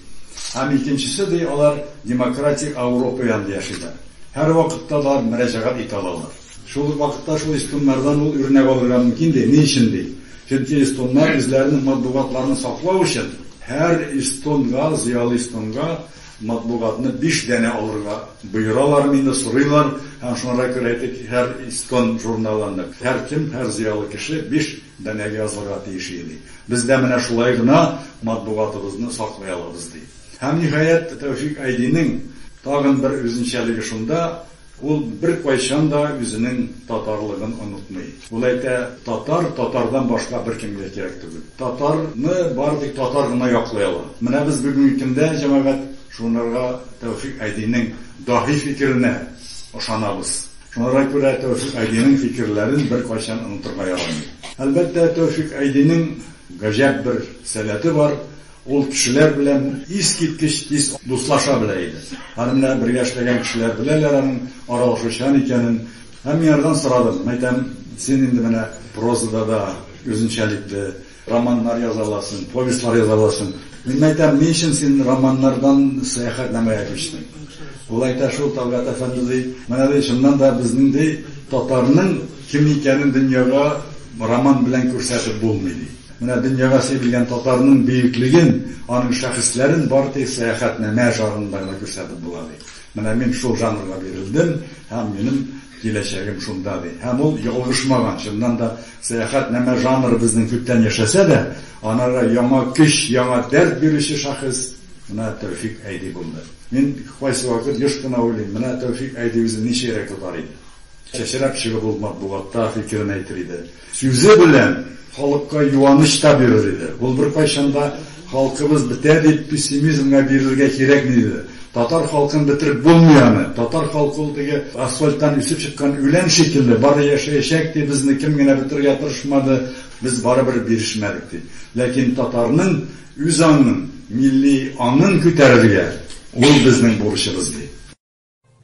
[SPEAKER 7] Һәм икенчесе ди, алар демократик Европа янында яшиләр. Һәр вакытта да мөрәҗәгать итә алалар. Шул вакытта шул эстоннардан ул үрнәк алырга мөмкин ди. Ни өчен ди? Чөнки эстоннар үзләренең матбугатларын саклау өчен һәр эстонга, зыялы эстонга матбугатны 5 дәнә алырга боералар, мине сорыйлар. Һәм шуңа күрә әйтик, һәр эстон журналында һәр кем, һәр зыялы кеше 5 дәнәгә язарга тиеш иде. Бездә менә шулай гына матбугатыбызны саклый алабыз ди. Һәм ниһаять Тәүфик Айдинең тагын бер үзенчәлеге шунда, ул бер кайчан да үзенең татарлыгын онытмый. Ул әйтә, татардан башка бер кемгә кирәк түгел. Татарны бар тик татар гына яклый ала. Менә без бүгенге көндә җәмәгать шунарга Тәүфик Айдинең даһи фикеренә ышанабыз. Шунарга күрә Тәүфик Айдинең фикерләрен бер кайчан онытырга ярамый. Әлбәттә Тәүфик Айдинең гаҗәп бер сәләте бар. Ул кешеләр белән искиткеч тиз дуслаша белә иде. Менә бергә эшләгән кешеләр беләләр аның аралашучан икәнен. Һәм ярдан сорадым. Мәйтәм, син инде менә прозада да үзенчәлекле романнар язаласың, повестлар язаласың. Мин мәйтәм, ни өчен син романнардан сәяхәтнамәгә күчтең? Ул әйтә, шул Талгат әфәнде ди, менә ди, шуннан да безнең ди татарның кем икәнен дөньяга роман белән күрсәтеп булмый ди. Менә дөньяга сибелгән татарның бөеклеген, аның шәхесләрен бар тик сәяхәтнамә жанрында гына күрсәтеп була ди. Менә мин шул жанрга бирелдем, һәм минем киләчәгем шунда ди. Һәм ул ялгышмаган. Шуннан да сәяхәтнамә жанры безнең күптән яшәсә дә, анара яңа көч, яңа дәрт бирүче шәхес менә Тәүфик Айди булды. Мин кайсы вакыт еш кына уйлыйм, менә Тәүфик Айди үзен ничәрәк тотар иде. Чәчрәп чыгып булмак булгатта фикерен әйтер иде. Сүзе белән халыкка юаныч та бирер иде. Ул бер кайчанда халкыбыз бетә дип пессимизмга бирергә кирәк диде. Татар халкын бетереп булмый аны. Татар халкы ул теге асфальттан үсеп чыккан үлән шикелле бары яшәячәк ди, безне кем генә бетергә тырышмады, без барыбер бирешмәдек ди. Ләкин татарның үз аңын, милли аңын күтәрергә ул безнең бурычыбыз ди.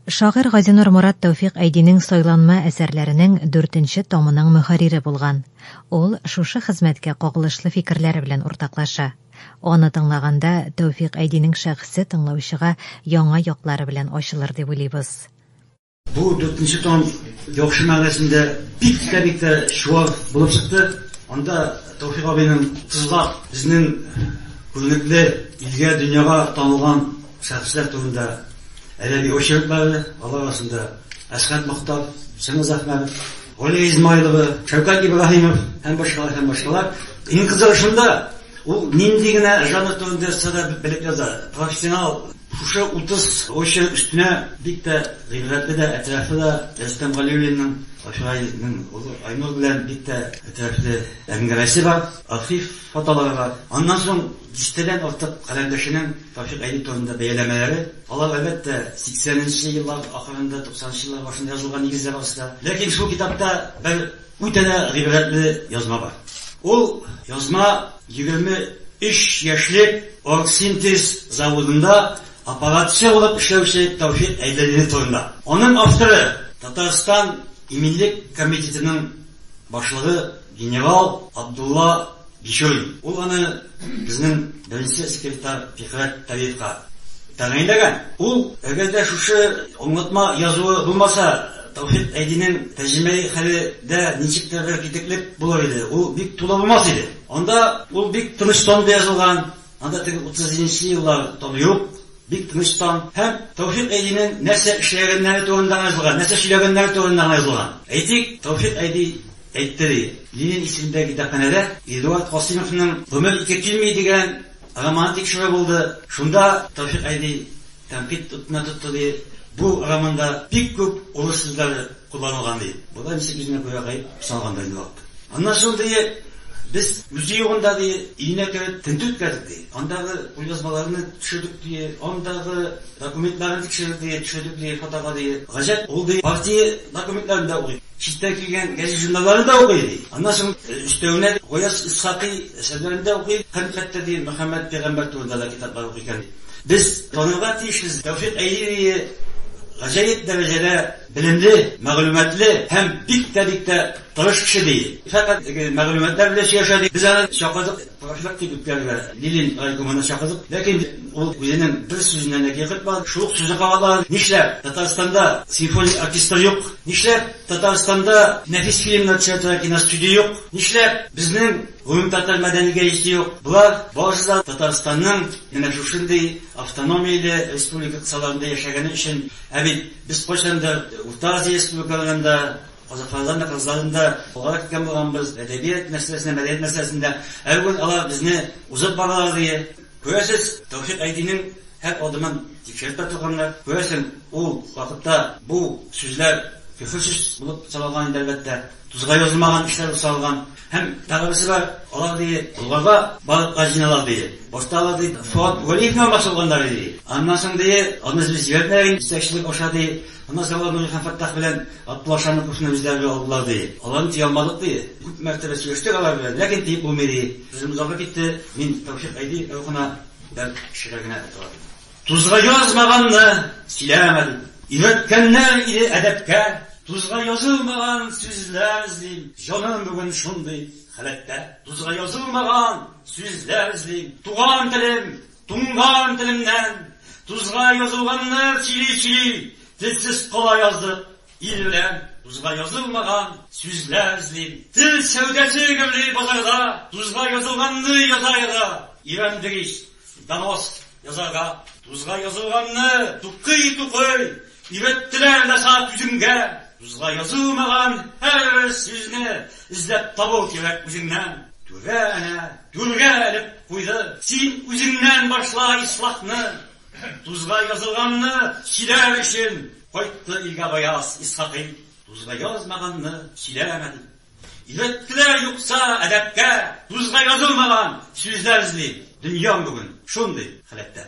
[SPEAKER 2] Шагыйрь Газинур Мурат Тәүфик Айдинең сайланма әсәрләренең 4нче томының мөхәррире булган. Ул шушы хезмәткә кагылышлы фикерләре белән уртаклаша. Аны тыңлаганда Тәүфик Айдинең шәхсе тыңлаучыга яңа яклары белән ачылыр дип уйлыйбыз.
[SPEAKER 8] Бу 4нче том яхшы мәгънәсендә бик тә шуар булып чыкты. Анда Тәүфик абыйның тызлап безнең күренекле илгә, дөньяга танылган шәхесләр турында әдәби очерклары, алар арасында Әсгать Мохтар, Сәмез Әхмәтов, Гали Измайлова, Шәүкәт Ибраһимов һәм башкалар. Иң кызыгы шунда, ул нинди генә жанр турында сәдә белеп яза. Профессионал шушы 30 очерк өстенә бик тә гыйбрәтле дә, әтрәфле дә Рөстәм Галиуллинның, Ашрайның, Айнур белән бик тә әтрәфле әңгәмәсе бар, архив фотолары бар. Аннан соң 10-дән артык каләмдәшенең Тәүфик Айди турында бәяләмәләре. Алар әлбәттә 80нче еллар ахырында, 90нчы еллар башында язылган нигездә барса. Ләкин шул китапта бер үтә гыйбрәтле язма бар. Ул язма 20 3 яшьлек оргсинтез заводында аппаратчы булып эшләүче Тәүфыйк Әйдәлине турында. Аның авторы Татарстан иминлек комитетының башлыгы генерал Абдулла Бишой. Ул аны безнең беренче секретарь Фихрат Талиевка тәгаенләгән. Ул әгәрдә шушы аңлатма язуы булмаса, Тәүфыйк Әйдинең тәрҗемәи хәле дә ничектер китеклек булыр иде. Ул бик тулы булмас иде. Анда ул бик тыныштан язылган. Анда 30-нчы еллар таны юк. Бик тыныштан һәм Тәүфыйк Әйдинең нәрсә эшләгәннәре турында язылган, нәрсә сөйләгәннәре турында язылган. Әйтик, Тәүфыйк Әйди әйтте. Ленин исемендәге китапханәдә Эдуард Касыймовның "Гомер ике килми" дигән роман тикшерү булды. Шунда Тәүфыйк Әйди тәнкыйть тотты. Бу романда бик күп урыс сүзләре кулланылган ди. Бу да ничек үзенә күрә гайып санагандай булды. Аннан соң ди, без музей ягында ди, ине кереп тентү үткәрдек ди. Андагы язмаларны төшердек ди, андагы документларны төшердек ди, фотога ди. Гаҗәп, ул ди партия документларында укый. Читтә килгән гәзит журналларында укый ди. Аннан соң өстәвенә Гаяз Исхакый әсәрләрендә укый, хәмкәттә ди, Мөхәммәд пәйгамбәр турында да китаплар укый икән. Без танырга тиешбез. Тәүфыйк Әйди гаҗәеп дәрәҗәдә bilimli, мәгълүматлы һәм бик тә тырыш кеше ди. Фәкать мәгълүматлар белән яшәде. Без аны чакырдык, профилактик үткәргә. Ленин райкомына чакырдык. Ләкин ул үзенең бер сүзеннән әкият бар. Шул сүзне кабатлар. Нишләп Татарстанда симфоник оркестр юк? Нишләп Татарстанда нәфис фильмнар төшерә киностудия юк? Нишләп безнең гомум татар мәдәни гәҗите юк? Булар барысы Татарстанның менә шушындый автономияле республика кысаларында яшәгәне өчен, без кайчанда Урта Азия республикаларында, Казакстанда, Кыргызстанда алар киткән булганбыз, әдәбият мәсьәләсендә, мәдәният мәсьәләсендә. Әлбәттә алар безне узып баралар ди. Күрәсез, Тәүфыйк Әйдинең һәр адымын тикшереп торганнар. Күрәсез, ул вакытта бу сүзләр көфөрсез булып салган иде әлбәттә. Тузга язылмаган эшләр салган. Һәм тәгъбисе бар, алар ди, булгарга барып җыйналар ди. Башталар ди, Фуат Валиевны басылганнар ди. Аннан соң ди, аны без җибәрмәгән, истәчлек аша ди. Аннан соң алар Нурихан Фаттах белән Абдуллашаны күпне үзләре алдылар ди. Аларны тия алмадык ди. Күп мәртәбә сөйләштек алар белән, ләкин тиеп булмый ди. Безнең узарга китте. Мин Тәүфыйк Әйди рухына бер шигырьгә тотардым. Тузга язмаганны сөйләмәдем. Өйрәткәннәр иде әдәпкә. Тузга язылмаган сүзләр эзлим, җаным бүген шундый халәттә. Тузга язылмаган сүзләр эзлим, туган телем, туңган телемнән. Тузга язылганны чили-чили, телсез кала яздык ил белән. Тузга язылмаган сүзләр эзлим, тел сәүдәсе гөмли базарда. Тузга язылганны язарга, ирәндегиш, донос язарга. Тузга язылганны тукый-тукый, ирәттеләр дә саат үземгә. Тузга язылмаган һәр сүзне эзләп табу кирәк үзеңнән. Түргә элеп куйды, син үзеңнән башла ислахны. Тузга язылганны сөйләр өчен кайтты илгә Гаяз Исхакый. Тузга язмаганны сөйләмәде. Ирәттеләр юкса әдәпкә, тузга язылмаган сүзләр эзли. Дөнья бүген шундый халәттә.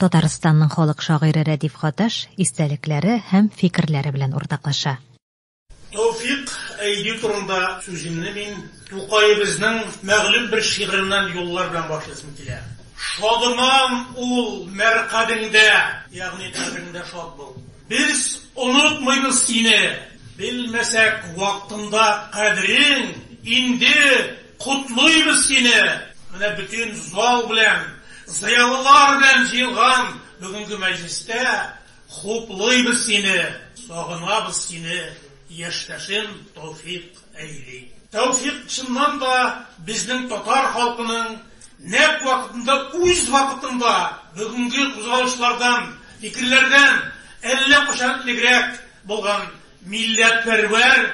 [SPEAKER 2] Татарстанның халык шагыйре Рәдиф Хаташ истәлекләре һәм фикерләре белән уртаклаша.
[SPEAKER 9] Тәүфыйк Әйди турында сүземне мин Тукайыбызның мәгълүм бер шигыреннән юллар белән башласым килә. Шадымам ул мәркәдеңдә, ягъни кадереңдә шад бул. Без онытмыйбыз сине, белмәсәк вакытында кадерең, инде кутлыйбыз сине. Менә бүтән зал белән зыялылар белән җыелган бүгенге мәҗлестә хуплыйбыз сине, сагынабыз сине, яшьтәшем Тәүфыйк Әйди. Тәүфыйк чыннан да безнең татар халкының нәкъ вакытында, үз вакытында бүгенге кузгалышлардан, фикерләрдән әллә качан элегрәк булган милләтпәрвәр,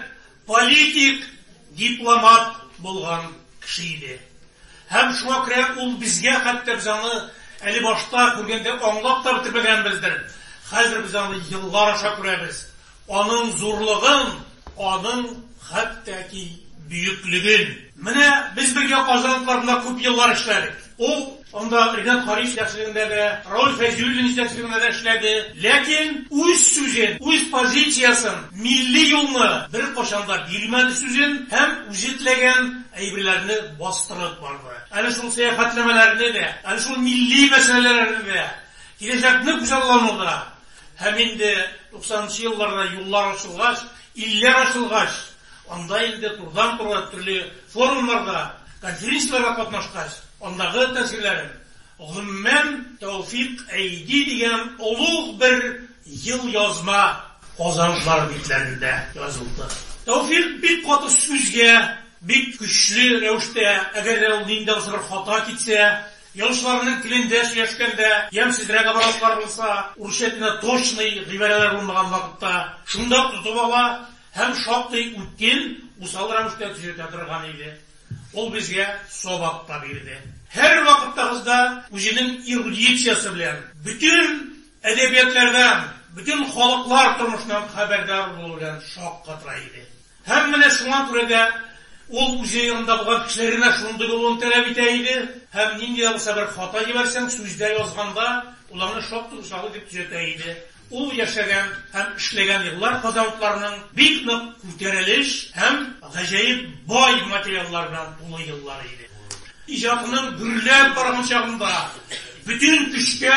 [SPEAKER 9] политик, дипломат булган кеше иде. Һәм шуңа күрә ул безгә хәтта без аны әле башта күргәндә аңлап та бетермәгәнбездер. Хәзер без аны еллар аша күрәбез. Аның зурлыгын, аның хәттәки бөеклеген. Менә без бергә Казанларда күп еллар эшләдек. Ул анда Ринат Харис җитәкчелегендә дә, Рауль Фәйзуллин җитәкчелегендә дә эшләде. Ләкин үз сүзен, үз позициясын, милли юлны бер кашанда бирмәде сүзен һәм үҗетләгән әйберләрне бастырып барды. Әле шул сәяхәтләмәләрне дә, әле шул милли мәсьәләләрне дә, киләчәкне күзаллауда һәм инде 90-нчы елларда юллар ачылгач, илләр ачылгач, анда инде турдан-турга төрле форумнарда, конференцияларда катнашкач, андагы тәсирләрен гомумән Тәүфыйк Әйди дигән олуг бер ел язма Казанлар битләрендә язылды. Тәүфыйк бик каты сүзгә, бик көчле рәвештә, әгәр ул ниндидер хата китсә, Ялышларның телендә сөйләшкәндә, ямсызрак оборотлар булса, урысча телендә точный гыйбарәләр булмаган вакытта, шунда тотып ала һәм шактый үткен, усал рәвештә төзәтә торган иде. Ул безгә сабак та бирде. Һәр вакыттагызда үзенең эрудициясе белән bütün әдәбиятлардан, bütün халыклар тормышынан хәбәрдар булган шаккатра иде. Һәм менә шуңа күрә дә ул үзе янында булган кешеләренә шундый булуын таләп итә иде. Һәм нинди булса бер хата җибәрсәң, сүздә язганда, уларны шактый усалы дип төзәтә иде. Ул яшәгән һәм эшләгән еллар казанларының бик нык күтәрелеш һәм гаҗәеп бай материаллардан тулы еллар иде. Иҗатының гүрләп барган чагында, bütün көчкә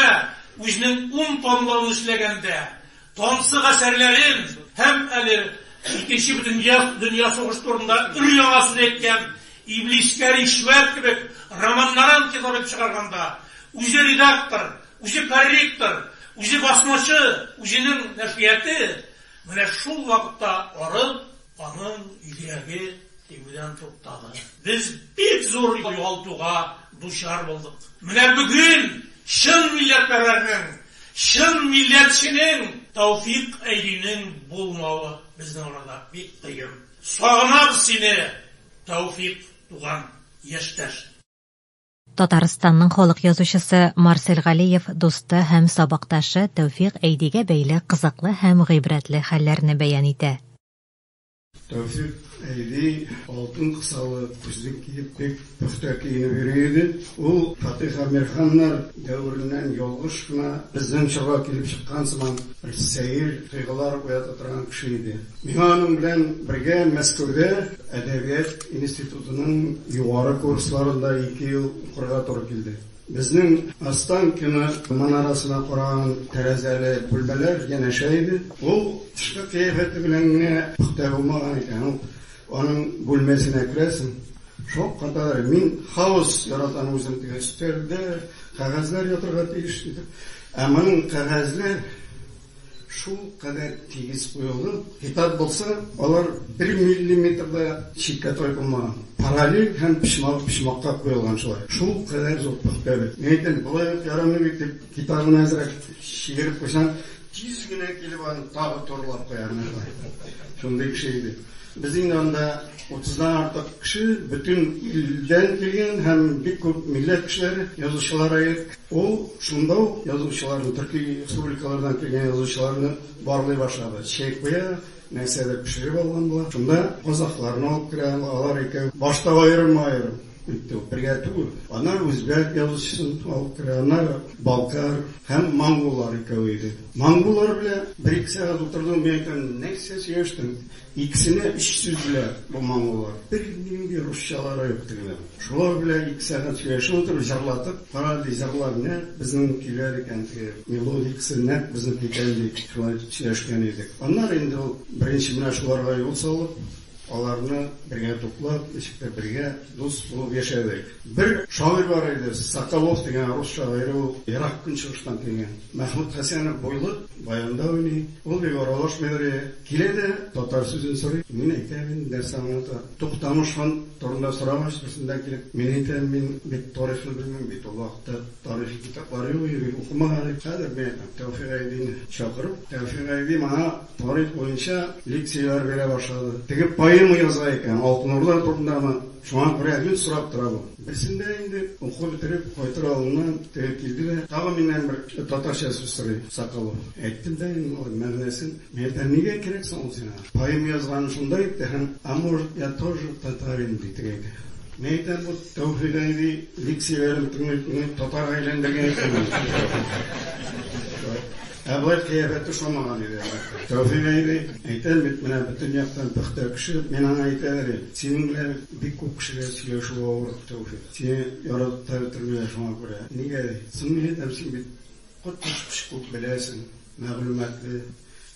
[SPEAKER 9] үзенең 10 томларын эшләгәндә, тансык әсәрләрен һәм әле Икенче дөнья сугышы турында өр-яңа сүз әйткән Иблискә ришвәт кебек романнарын китап итеп чыгарганда, үзе редактор, үзе корректор, үзе басмачы, үзенең нәшрияты менә шул вакытта арып, аның йөрәге тибүдән туктады. Без бик зур югалтуга дучар булдык. Менә бүген чын милләтпәрвәрнең, чын милләтченең Тәүфыйк Әйдинең булмавы безнең арада бик кыен. Сагынабыз сине, Тәүфыйк туган яшьтәш.
[SPEAKER 2] Татарстанның халык язучысы Марсель Галиев дусты һәм сабакташы Тәүфыйк Әйдигә бәйле кызыклы һәм гыйбрәтле хәлләрне бәян итә.
[SPEAKER 10] Тәүфыйк Әйди алтын кысалы күзлек киеп, бик пөхтә киенеп йөрде. Ул Фатих Әмирханнар дәвреннән ялгыш кына безнең чорга килеп чыккан сыман бер сәер тойгылар уята торган кеше иде. Мин аның белән бергә Мәскәүдә әдәбият институтының югары курсларында 2 ел укырга туры килде. Безнең Останкино манарасына караган тәрәзәле бүлмәләр янәшә иде. Ул тышкы кыяфәте белән генә пөхтә булмаган икән. Аның бүлмәсенә керәсең, шок кадәр мин хаос яратам үзем теге өстәлдә, кәгазьләр ятырга тиеш иде. Ә моның кәгазьләр шул кадәр тигез куелган. Китап булса, алар 1 миллиметрда чиккә тойылмаган. Параллель һәм пишмакка куелган шулай. Шул кадәр зур пөхтә. Әйтәм, булай ярамый бит дип китабын әзрәк шигырып куйсаң, тиз генә килеп аны тагы торлап куярмын. Шундый кеше иде. Безнең анда 30-дан артык кеше, bütün илдән килгән һәм бик күп милләт кешеләре, язучылар аяк. Ул шунда язучыларны, Төркия республикалардан килгән язучыларны барлый башлады. Чәй куя, нәрсәдә пешереп алган була. Шунда казакларны алып керә, алар икәү башта аерым. Бергә түгел. Аннан үзбәк язучысын алып керә, аннан балкар һәм монголлар икәү иде. Монголлар белән 1-2 сәгать утырдым, мин әйттем, нәрсә сөйләштең? Икесенә 3 сүз белән бу монголлар. Бер русчалары юк тегеләр. Шулар белән 2 сәгать сөйләшеп утырып, җырлатып, карады җырларны, безнең киләр икән, мелодикасына безнең икән дип сөйләшкән идек. Аннан инде ул беренче менә шуларга юл салып, аларны бергә туплап, ишектә бергә дус булып яшәдек. Бер шагыйрь бар иде, Соколов дигән рус шагыйре, ул Ирак көнчыгыштан килгән. Мәхмүд Хәсәнов буйлы, баянда уйный. Ул бик аралашмыйдыр. Килә дә татар сүзен сорый. Мин әйтәм, нәрсә аңлата. Туктамыш хан турында сорамаш берсендә килеп, мин әйтәм, мин бик тарихны белмим бит. Ул вакытта тарих китаплары юк, укымаган. Хәзер мен Тәүфыйк Әйдине чакырып, Тәүфыйк Әйди моңа тарих буенча лекциялар бирә башлады. Теге поэма яза икән, Алтын Урда турында. Шуңа күрә гел сорап торабы. Берсендә инде укып бетереп кайтыр алдыннан теге килде дә, тагы миннән бер татарча сүз сорый, Соколов. Әйттем дә, мәгънәсен, мен нигә кирәк соң сиңа? Поэма язган шунда итте һәм, а может, я тоже татарин дип әйтте. Neyden bu Tevfik'e liksilerin tümünü Tatar ailendeki Ablar kıyafeti şomagan idi. Tevfik'e eyten bitmene bütün yaktan pıhta kişi menan eytenleri. Seninle bir kokuşuyla söyleşi olur Tevfik. Seni yaratıp tavtırmaya şoma göre. Niye? Sınırı edemsin bir kutmuş kok bilesin. Mağlumatlı.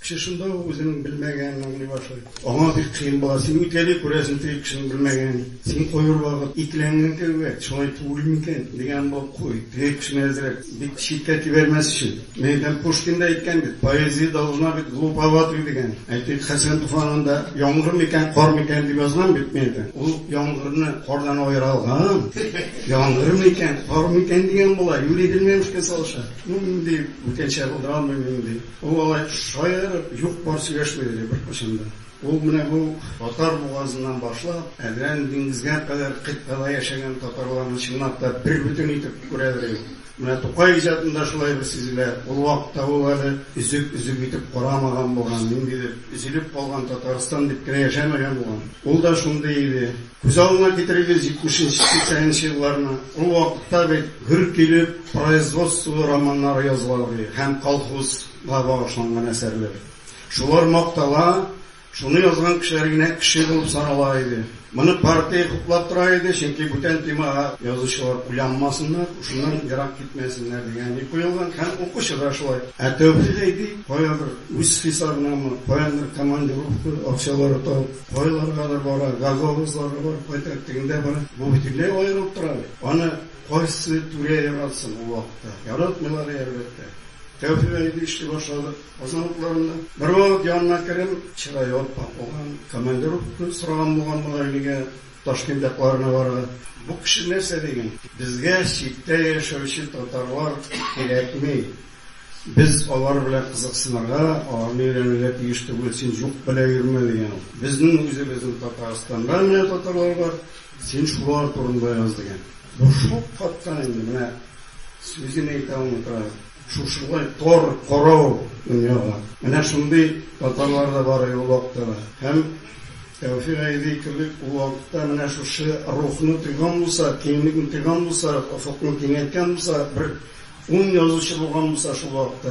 [SPEAKER 10] Kişi şunda özünün bilmegenini başlıyor. Ama bir kıyım bala, sen üteli kuresin tek kişinin bilmegeni. Sen koyur vakit iklengen kelbek, şunay tuğulminken degen bak koy. Tek kişine ezerek bir şirketi vermez için. Meyden Pushkin'da etken bit. Poezi dalına bit lupavat degen. Aytik Hasan Tufan'ında yağmur miken, kor miken diye yazılan bitmeydi. O yağmurunu kordan oyra algan. Yağmur miken, kor miken degen bala. Yürü bilmemiş ki salışa. Mümin deyip, müken şerhuldur almayın deyip. O olay şayar yok var söyleşmedi bir başında. O bu Tatar boğazından başlap, Edren dengizge kadar kıtkada yaşayan Tatarların şınapta bir bütün itip göredir. Tokay icadında şulay bir siziler. O vakitte oları üzüp itip koramagan boğan, üzülüp olgan Tataristan dipkine yaşamayan boğan. O da şundaydı. Kuzalına getiriliz 70-80 yıllarına. O vakitte hır kelip производство romanları yazılardı. Hem kolxozga bağışlangan eserler. Şular maktala, şunu yazgan kişilerine kişi bulup sanalaydı. Bunu partiye kuplap duraydı, çünkü bütün tema yazışılar uyanmasınlar, şundan yarak gitmesinler yani koyulgan hem okuşular şulay. Tevfik'eydi, koyadır, üst hesabına mı, koyandır komandirovka, akşaları tavuk, koyular kadar var, gazovuzlar var, koytaktiginde var. Bu bütünle oyulup duraydı. Onu koysu türeye yaratsın o vakitte. Yaratmıyorlar elbette. Tevfik'eydi işte başladı. Ozanlıklarında. Bir vakit yanına kerim, çırayı otpak olan, komandirovka sıragan boğan bulaylığa, Taşkent'aklarına var. Bu kişi nerse degen? Bizge şitte yaşayışı Tatarlar gerekmi. Biz onlar bile kızıksınlarga, ağırlayla tiyişti bilsin, yok bile yürüme degen. Bizden özü bizim Tataristan'da ne Tatarlar var? Sen şular turunda yaz degen. Bu çok kattan indi. Sözünü eytamı oturayım. Şuşulay tor, korov dünyaga. Mene şunday Tatarlarda var o vakitte. Hem Tevfik'eydi kirlik o vakitte mene şuşu ruhunu tüygan bulsa, kimlikini tüygan bulsa, ufukunu kengaytgan bulsa, bir 10 yazışı bulgan bulsa şu vakitte.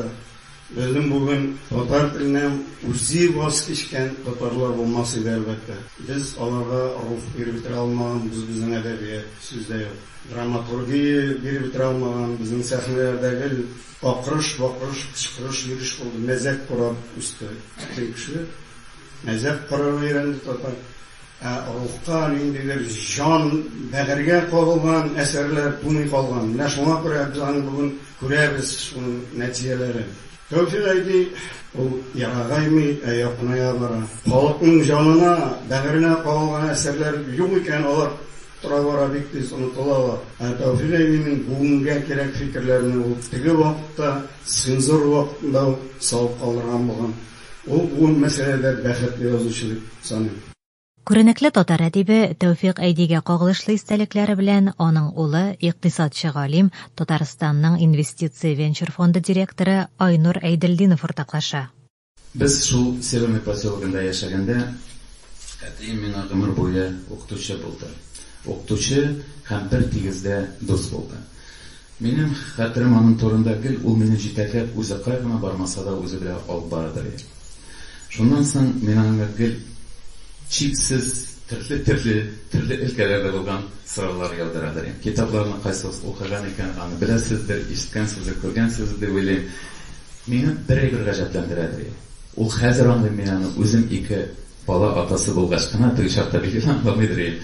[SPEAKER 10] Bizim bugün Tatar tilinden uzi vazgeçken Tatarlar olmasıydı elbette. Biz onlara ruh bir bitire almagan, bizim edebiyat sizde yok. Dramaturgiyi bir bitire almagan, bizim sahnelerdeki bakırış, kışkırış, yürüyüş oldu. Mezek kurar üstü. Bütün kişi mezek kurar verendi Tatar. Ruhqa nindiler can bəğirge qoğulgan eserler bunu qalgan. Ne şuna göre biz bugün görəbiz bunun neticeleri. Tevfik'eydi o yaragaymi yapına yazara. Halkın canına, bəğirine qoğulgan eserler yok iken olar Turavara biktiz unutulalar. Tevfik'eydi'nin bugünge gerek fikirlerini o tigi vakitte, sınzır vakitte sağlık kaldırgan boğan. O bugün meseleler bəxetli yazışılık sanıyorum.
[SPEAKER 2] Күренекле татар әдибе Тәүфик Әйдигә кагылышлы истәлекләре белән аның улы, икътисадчы галим, Татарстанның инвестиция венчур фонды директоры Айнур Әйделдинов уртаклаша.
[SPEAKER 11] Без шул Северный поселогында яшәгәндә, әтием миңа гомер буе укытучы булды. Укытучы һәм бер тигездә дус булды. Минем хәтерем аның турында гел ул мине җитәкләп үзе кайгына бармаса да үзе белән алып бардыр. Шуннан соң мин аңа гел çiksiz, türlü ülkelerde bulgan sıralar yaldıradır. Kitaplarını kaysız okuyan iken anı bilesizdir, işitkensizdir, körgensizdir öyle. Meni bir gajaplandırır. Ol hazır anlayım meni özüm iki bala atası bulgaçkana tığışakta bilgilen anlamıdır.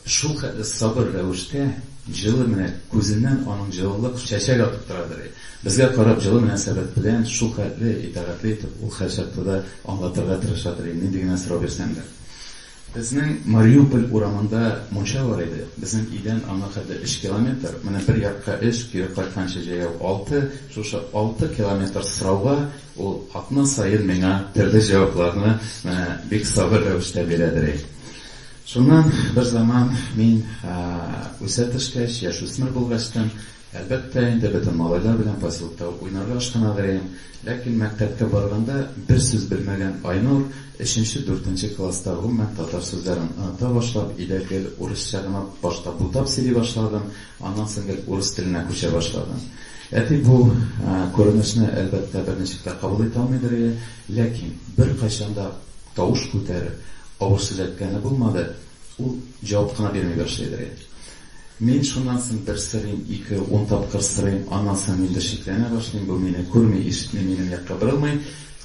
[SPEAKER 11] Şul sabır rəvişte жылы менә күзеннән аның җылылык чәчәк атып торадыр. Безгә карап җылы мөнәсәбәт белән шул хәтле итагатьле итеп ул хәшәттә аңлатырга тырышадыр. Ни дигән сорау бирсәң дә. Безнең Мариуполь урамында мунча бар иде. Безнең өйдән аңа хәтле 3 километр. Менә бер якка 3, кире кайтканча җәяү 6. Шушы 6 километр сорауга ул атна сайын миңа төрле җавапларны бик сабыр рәвештә бирәдер. Шуннан bir zaman min үсә төшкәч, яшүсмер булгачтан Әлбәттә, инде бөтен малайлар белән поселокта уйнарга ашканадыр. Ләкин мәктәпкә барганда бер сүз белмәгән Айнур 3-4 класста гомумән татар сүзләрен оныта башлап, идәгел урысча гына башта бутап сөйли башладым, аннан соң урыс теленә күчә башладым. Әти бу күренешне әлбәттә берничә кабул итә алмыйдыр, ләкин бер кайчанда тавыш күтәреп, авыр сүз әйткәне булмады, ул җавап кына бирмәй башлады. Мин шуннан соң бер сырым, 2-10 тапкыр сырым, аннан соң инде шикләнә башлыйм, бу мине күрми, ишетми, минем якка борылмый,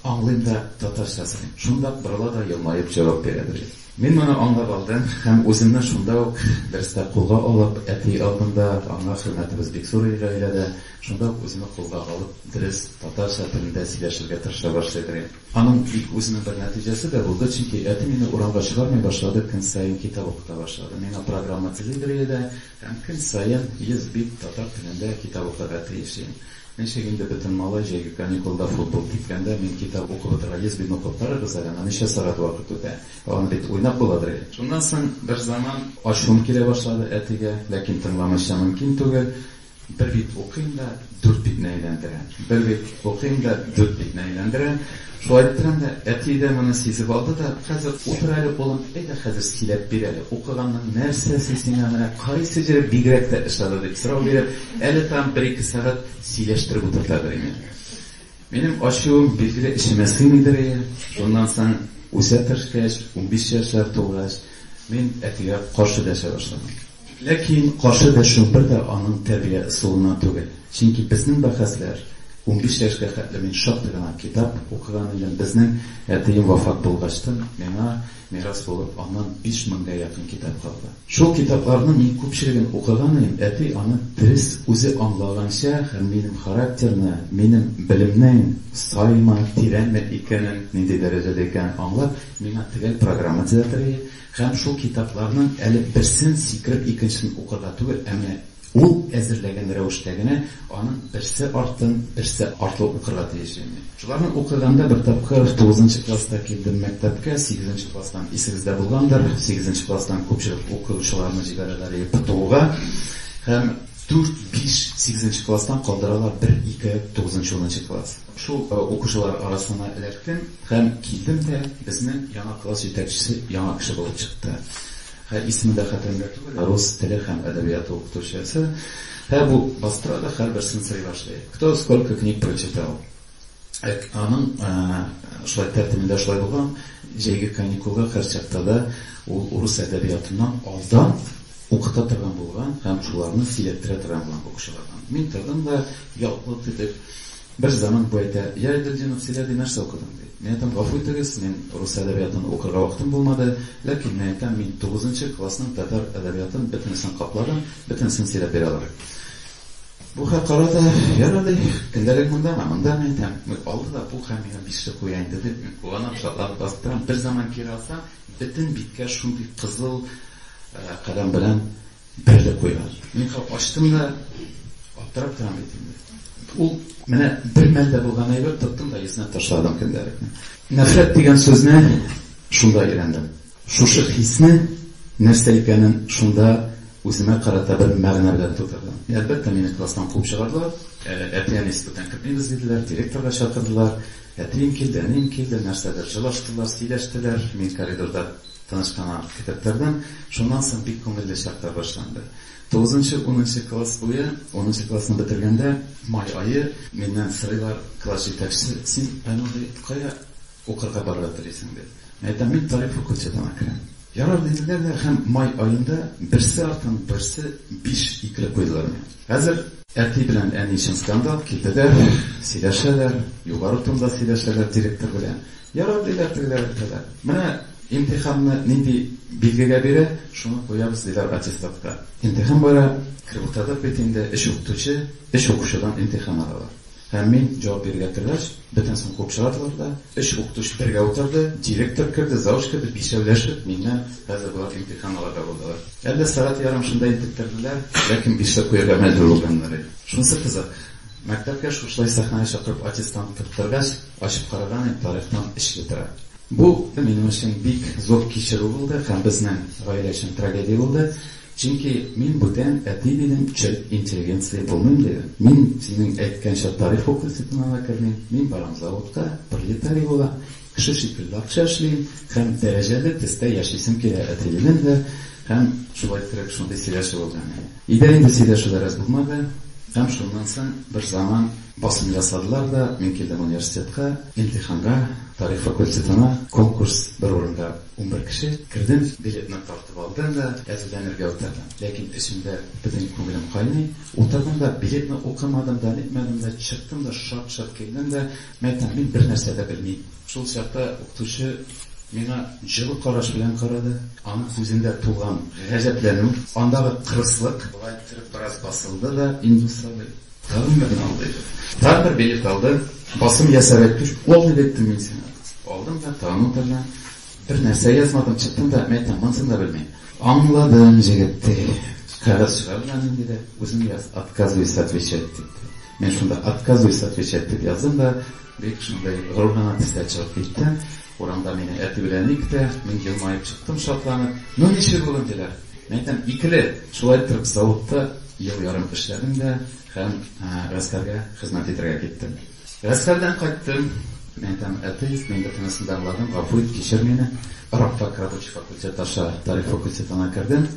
[SPEAKER 11] аңлыйм да татарча сырым. Шунда борыла да елмаеп җавап бирәдер. Мин моны аңлап алдым һәм үземне шунда ук дәрестә кулга алып, әти алдында, аңа хөрмәтебез бик зур иде, шунда ук үземне кулга алып, дөрес татарча телендә сөйләшергә тырыша башлады. Аның бик үзенең бер нәтиҗәсе дә булды, чөнки әти мине урамга чыгармый башлады, көн саен китап укыта башлады. Миңа программа төзелде һәм көн саен 100 бит татар телендә китап укырга тиешем. Ничек инде бөтен малай җәйге каникулда футбол киткәндә мин китап укып утырга 100 бит укып торырбыз әле, ничә сәгать вакыт үтә. Аны бит уйнап буладыр. Шуннан соң бер заман ачуым килә башлады әтигә, ләкин тыңламыйча мөмкин түгел. Бер бит укыйм да 4 битне әйләндерә. Бер бит укыйм да 4 битне әйләндерә. Шулай иткәндә әти дә моны сизеп алды да, хәзер утыр әле улым, әйдә хәзер сөйләп бир әле. Укыганның нәрсәсе сиңа менә кайсы җир бигрәк тә эшләде дип сорау биреп, әле там 1-2 сәгать сөйләштереп утырдылар инде. Минем ачуым билгеле эшемә сыймыйдыр. Шуннан соң үсә төшкәч, 15 яшьләр тулгач, мин әтигә каршы дәшә башладым. Ләкин каршы дәшү бер дә аның тәрбия ысулына түгел. Чөнки безнең бәхәсләр 15 яшькә хәтле мин шактый гына китап укыган идем. Безнең әтием вафат булгачтан миңа мирас булып, аннан 5000-гә якын китап калды. Шул китапларның мин күпчелеген укыган идем. Әти аны дөрес үзе аңлаганча һәм минем характерны, минем белемнең сайма, тирәнме икәнен, нинди дәрәҗәдә икәнен аңлап, миңа төгәл программа төзәтергә һәм шул китапларның әле берсен сикереп икенчесен укырга түгел, әмма ул әзерләгән рәвештә генә аның берсе артлы укырга тиешем. Шуларны укыганда бер тапкыр 9 класста килдем мәктәпкә, 8 класстан исегездә булгандыр, 8 класстан күпчелек укучыларны җибәрәләр ПТУга һәм 4-5 8 класстан калдыралар 1-2 9 класс. Шул укучылар арасына эләктем һәм килдем дә безнең яңа класс җитәкчесе яңа кеше булып чыкты. Исеме дә хәтеремдә түгел, рус теле һәм әдәбияты укытучысы. Бу бастырада һәрбер сынсый башлый. Кто сколько книг прочитал? Аның шулай тәртибендә шулай булган, җәйге каникулга һәр чакта да ул урыс әдәбиятыннан алдан укыта торган булган һәм шуларны сөйләттерә торган укучылардан. Мин тордым да ялкып итеп bir zaman bu ayta, ya Edelcanov sizler de нәрсә укыдым ди. Мен әйтәм, гафу итегез, мен рус әдәбиятын укырга вакытым булмады, ләкин мен әйтәм, мин 9 классның татар әдәбиятын бөтенесен капладым, бөтенесен сөйләп бирә алам. Бу хакырата ярады, кендәлек монда, монда мен әйтәм, алды да бу һәм миңа 5 куя инде дип, куанып шатланып бастырам. Bir zaman кире алсам, бөтен биткә шундый кызыл каләм белән берлек куйган. Мин ачтым да аптырап торам бит. Ул менә бер мәлдә булган әйбер тоттым да исенә ташладым көндәлекне. Нәфрәт дигән сүзне шунда өйрәндем. Шушы хисне нәрсә икәнен шунда үземә карата бер мәгънә белән тутырдым. Әлбәттә мине класстан куып чыгардылар. Әтиән институттан китмибез диделәр, директорга чакырдылар. Әтием килде, әнием килде, нәрсәдер җылаштылар, сөйләштеләр. Мин коридорда танышкан китаптардан шуннан соң бик күңелле чаклар башланды. 9-10 класс буе, 10 классны бетергәндә, май айы, миннән сырыйлар класс җитәкчесе, син әнүдә кая укырга барырга телисең дип. Әйтәм, мин тарих факультетына керәм. Ярар диделәр дә һәм май аенда берсе артын берсе 5 икелеп куйдылар миңа. Хәзер әти белән әни өчен скандал килде, сөйләшәләр, югары тонда сөйләшәләр директор белән. Ярар диләр тегеләр. Менә имтиханны нинди билгегә бирә, шуны куябыз диләр аттестатка. Имтихан бара, кырбытада бетендә эш укытучы, эш укучыдан имтихан алалар. Һәм мин җавап бирергә тырыш, бөтенсен куып чыгардылар да, эш укытучы бергә утырды, директор керде, завуч керде, бишәүләшеп, миннән хәзер булар имтихан алырга булдылар. Әллә сәгать ярым шунда интектерделәр, ләкин 5 куярга мәҗбүр булганнар. Шунысы кызык. Мәктәпкә шулай сәхнәгә чакырып аттестат тоттыргач, ачып караган тарихтан эш бетерә. Бу минем өчен бик зур кичерү булды һәм безнең гаилә өчен трагедия булды. Чөнки мин бүтән әти дидем, чөлт интеллигенция булмыйм дидем. Мин синең әйткәнчә тарих факультетына кермим, мин барам заводка, пролетарий булам, кеше шикелле акча эшлим, һәм дәрәҗәле төстә яшисем килә әти дидем дә, һәм шулай иттереп шундый сөйләшү булды. Идә инде сөйләшүләр аз булмады, һәм шуннан соң бер заман басым ясадылар да, мин килдем университетка, имтиханга, тарих факультетына, конкурс бер урында 11 кеше кирдем, билетны тартып алдым да, әзерләнергә утырдым. Ләкин эчемдә бөтен күңелем кайный. Утырдым да, билетны укымадым да, нитмәдем да, чыктым да, шат-шат килдем дә, мин бер нәрсә дә белмим. Шул чакта укытучы миңа җылы караш белән карады. Аның күзендә тулган гаҗәпләнү, андагы кырыслык булай итеп бераз басылды да, индустрия тагын алды. Тагын бер билет алды. Басым ясап әйттем, ул дип мин сиңа. Алдым да тагын утырдым. Bir нәрсә язмадым, чыктым да, мен монсын да белмим. Аңладым җегетте. Кагаз чыгарган инде, үзем яз, отказываюсь отвечать дип. Мен шунда отказываюсь отвечать дип яздым да, бик шундай гөргәнә төстә чыгып киттем. Урамда мине әти белән икте, мин елмаеп чыктым шатланып. Ну ничек булды диләр. Мен икеле, шулай итеп заводта ел ярым эшләдем дә, һәм гаскәргә хезмәт итәргә киттем. Гаскәрдән кайттым. Мен атеист, мен бөтенесен аңладым, гафу ит, кичер мине. Рабфак рабочий факультет аша тарих факультетына кирдем.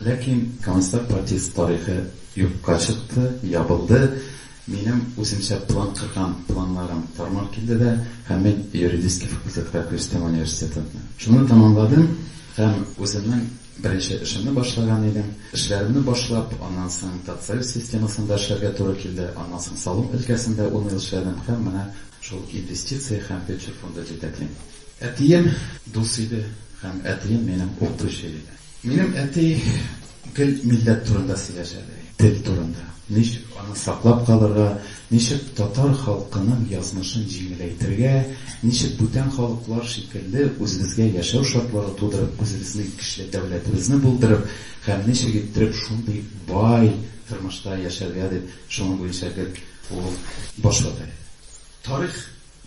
[SPEAKER 11] Ләкин Коммунистар партиясе тарихы юкка чыкты, ябылды. Минем үземчә план кырган планнарым тармар килде дә, һәм мен юридический факультетка кирдем университетта. Шуны тәмамладым һәм үземнең беренче эшемне башлаган идем. Эшләремне башлап, аннан соң Татсоюз системасында эшләргә туры килде. Аннан соң Салым өлкәсендә 10 ел эшләдем һәм менә шул инвестиция һәм бюджет фонды җитәклим. Әтием дус иде һәм әтием минем укытучы иде. Минем әти гел милләт турында сөйләшә, тел турында. Ничек аны саклап калырга, ничек татар халкының язмышын җиңеләйтергә, ничек бүтән халыклар шикелле үзебезгә яшәү шартлары тудырып, үзебезнең көчле дәүләтебезне булдырып, һәм ничек иттереп шундый бай тормышта яшәргә дип, шуның буенча ул башлады. Тарих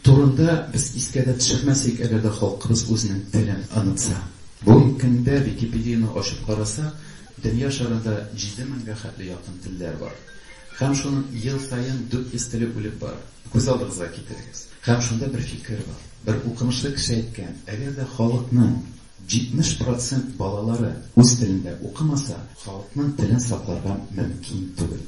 [SPEAKER 11] турында без искә төшермәсек, әгәр дә халкыбыз үзенең телен онытса. Бу көндә Википедияны ачып караса, дөнья шарында 7000-гә хәтле якын телләр бар. Һәм шуның ел саен 400 теле үлеп бар. Күз алдыгызга китерегез. Һәм шунда бер фикер бар. Бер укымышлы кеше әйткән, әгәр дә халыкның 70% балалары үз телендә укымаса, халыкның телен сакларга мөмкин түгел.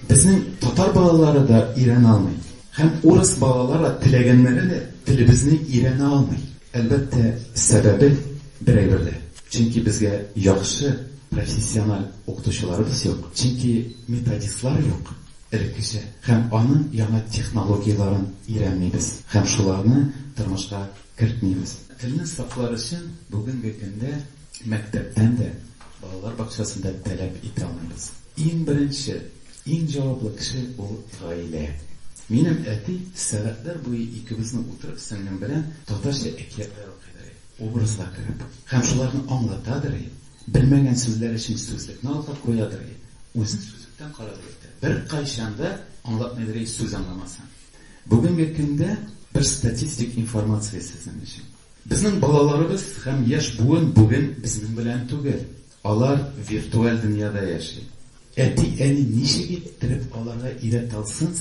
[SPEAKER 11] Безнең татар балалары да өйрәнә алмый. Һәм урыс балалары теләгәннәре дә телебезне өйрәнә алмый. Әлбәттә, сәбәбе берәйберле. Чөнки безгә яхшы профессиональ укытучыларыбыз юк. Чөнки методистлар юк. Элеккечә. Һәм аның яңа технологияларын өйрәнмибез. Һәм шуларны тормышка кертмибез. Телне саклар өчен бүгенге көндә мәктәптән дә, балалар бакчасында таләп итә алмыйбыз. Иң беренче, иң җаваплы кеше ул гаилә. Минем әти сәгатьләр буе икебезне утырып сеңлем белән татарча әкиятләр укыйдыр. Образга кереп, һәм шуларны аңлатадыр. Белмәгән сүзләр өчен сүзлекне алга куядыр. Үзен сүзлектән карадыр. Бер кайчанда аңлатмыйдыр сүз аңламасын. Бүгенге көндә бер статистик информация сезнең өчен. Безнең балаларыбыз һәм яшь буын бүген безнең белән түгел. Алар виртуаль дөньяда яши. Әти-әни ничек иттереп аларга өйрәтә алсын?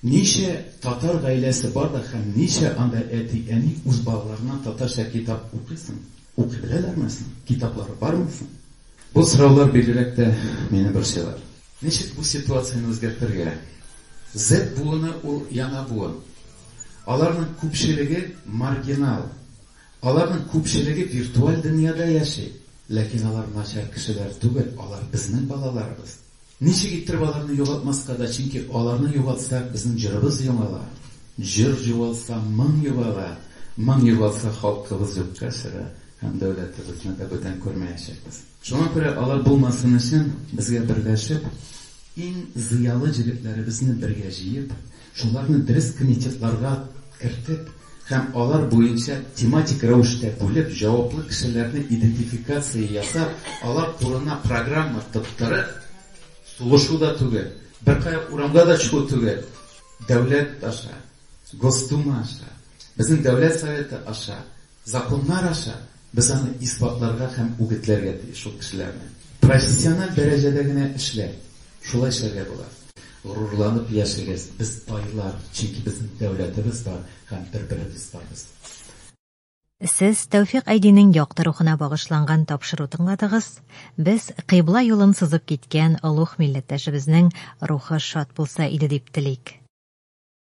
[SPEAKER 11] Ничә татар гаиләсе бар да һәм ничә анда әти-әни үз балаларына татарча китап укыйсын? Укый беләләрме? Китаплары бармы? Бу сораулар бигрәк тә мине борчыйлар. Ничек бу ситуацияны үзгәртергә? Z буыны ул яңа буын. Аларның күпчелеге маргинал. Аларның күпчелеге виртуаль дөньяда яши. Ләкин алар начар кешеләр түгел, алар безнең балаларыбыз. Ничек иттереп аларны югалтмаска да, чөнки аларны югалтсак безнең җырыбыз яңала. Җыр югалса моң югала, моң югалса халкыбыз юкка чыга. Һәм дәүләтебезне дә бүтән күрмәячәкбез. Шуңа күрә алар булмасын өчен безгә бергәшеп, иң зыялы җегетләребезне бергә җыеп, шуларны дөрес комитетларга кертеп, һәм алар буенча тематик рәвештә бүлеп, җаваплы кешеләрне идентификация ясап, алар турына программа тоттырып, сулышу да түгел, беркая урамга да чыгу түгел, дәүләт аша, Госдума аша, безнең дәүләт советы аша, законнар аша, без аны исбатларга һәм үгетләргә тиеш шул кешеләрне. профессиональ дәрәҗәдә генә эшләр. Шулай эшләргә була. Горурланып яшәгез. Без байлар, чөнки безнең дәүләтебез бар һәм бер-беребез барбыз.
[SPEAKER 2] Сез Тәүфыйк Айдинең якты рухына багышланган тапшыру тыңладыгыз. Без кыйбла юлын сызып киткән олуг милләттәшебезнең рухы шат булса иде дип телик.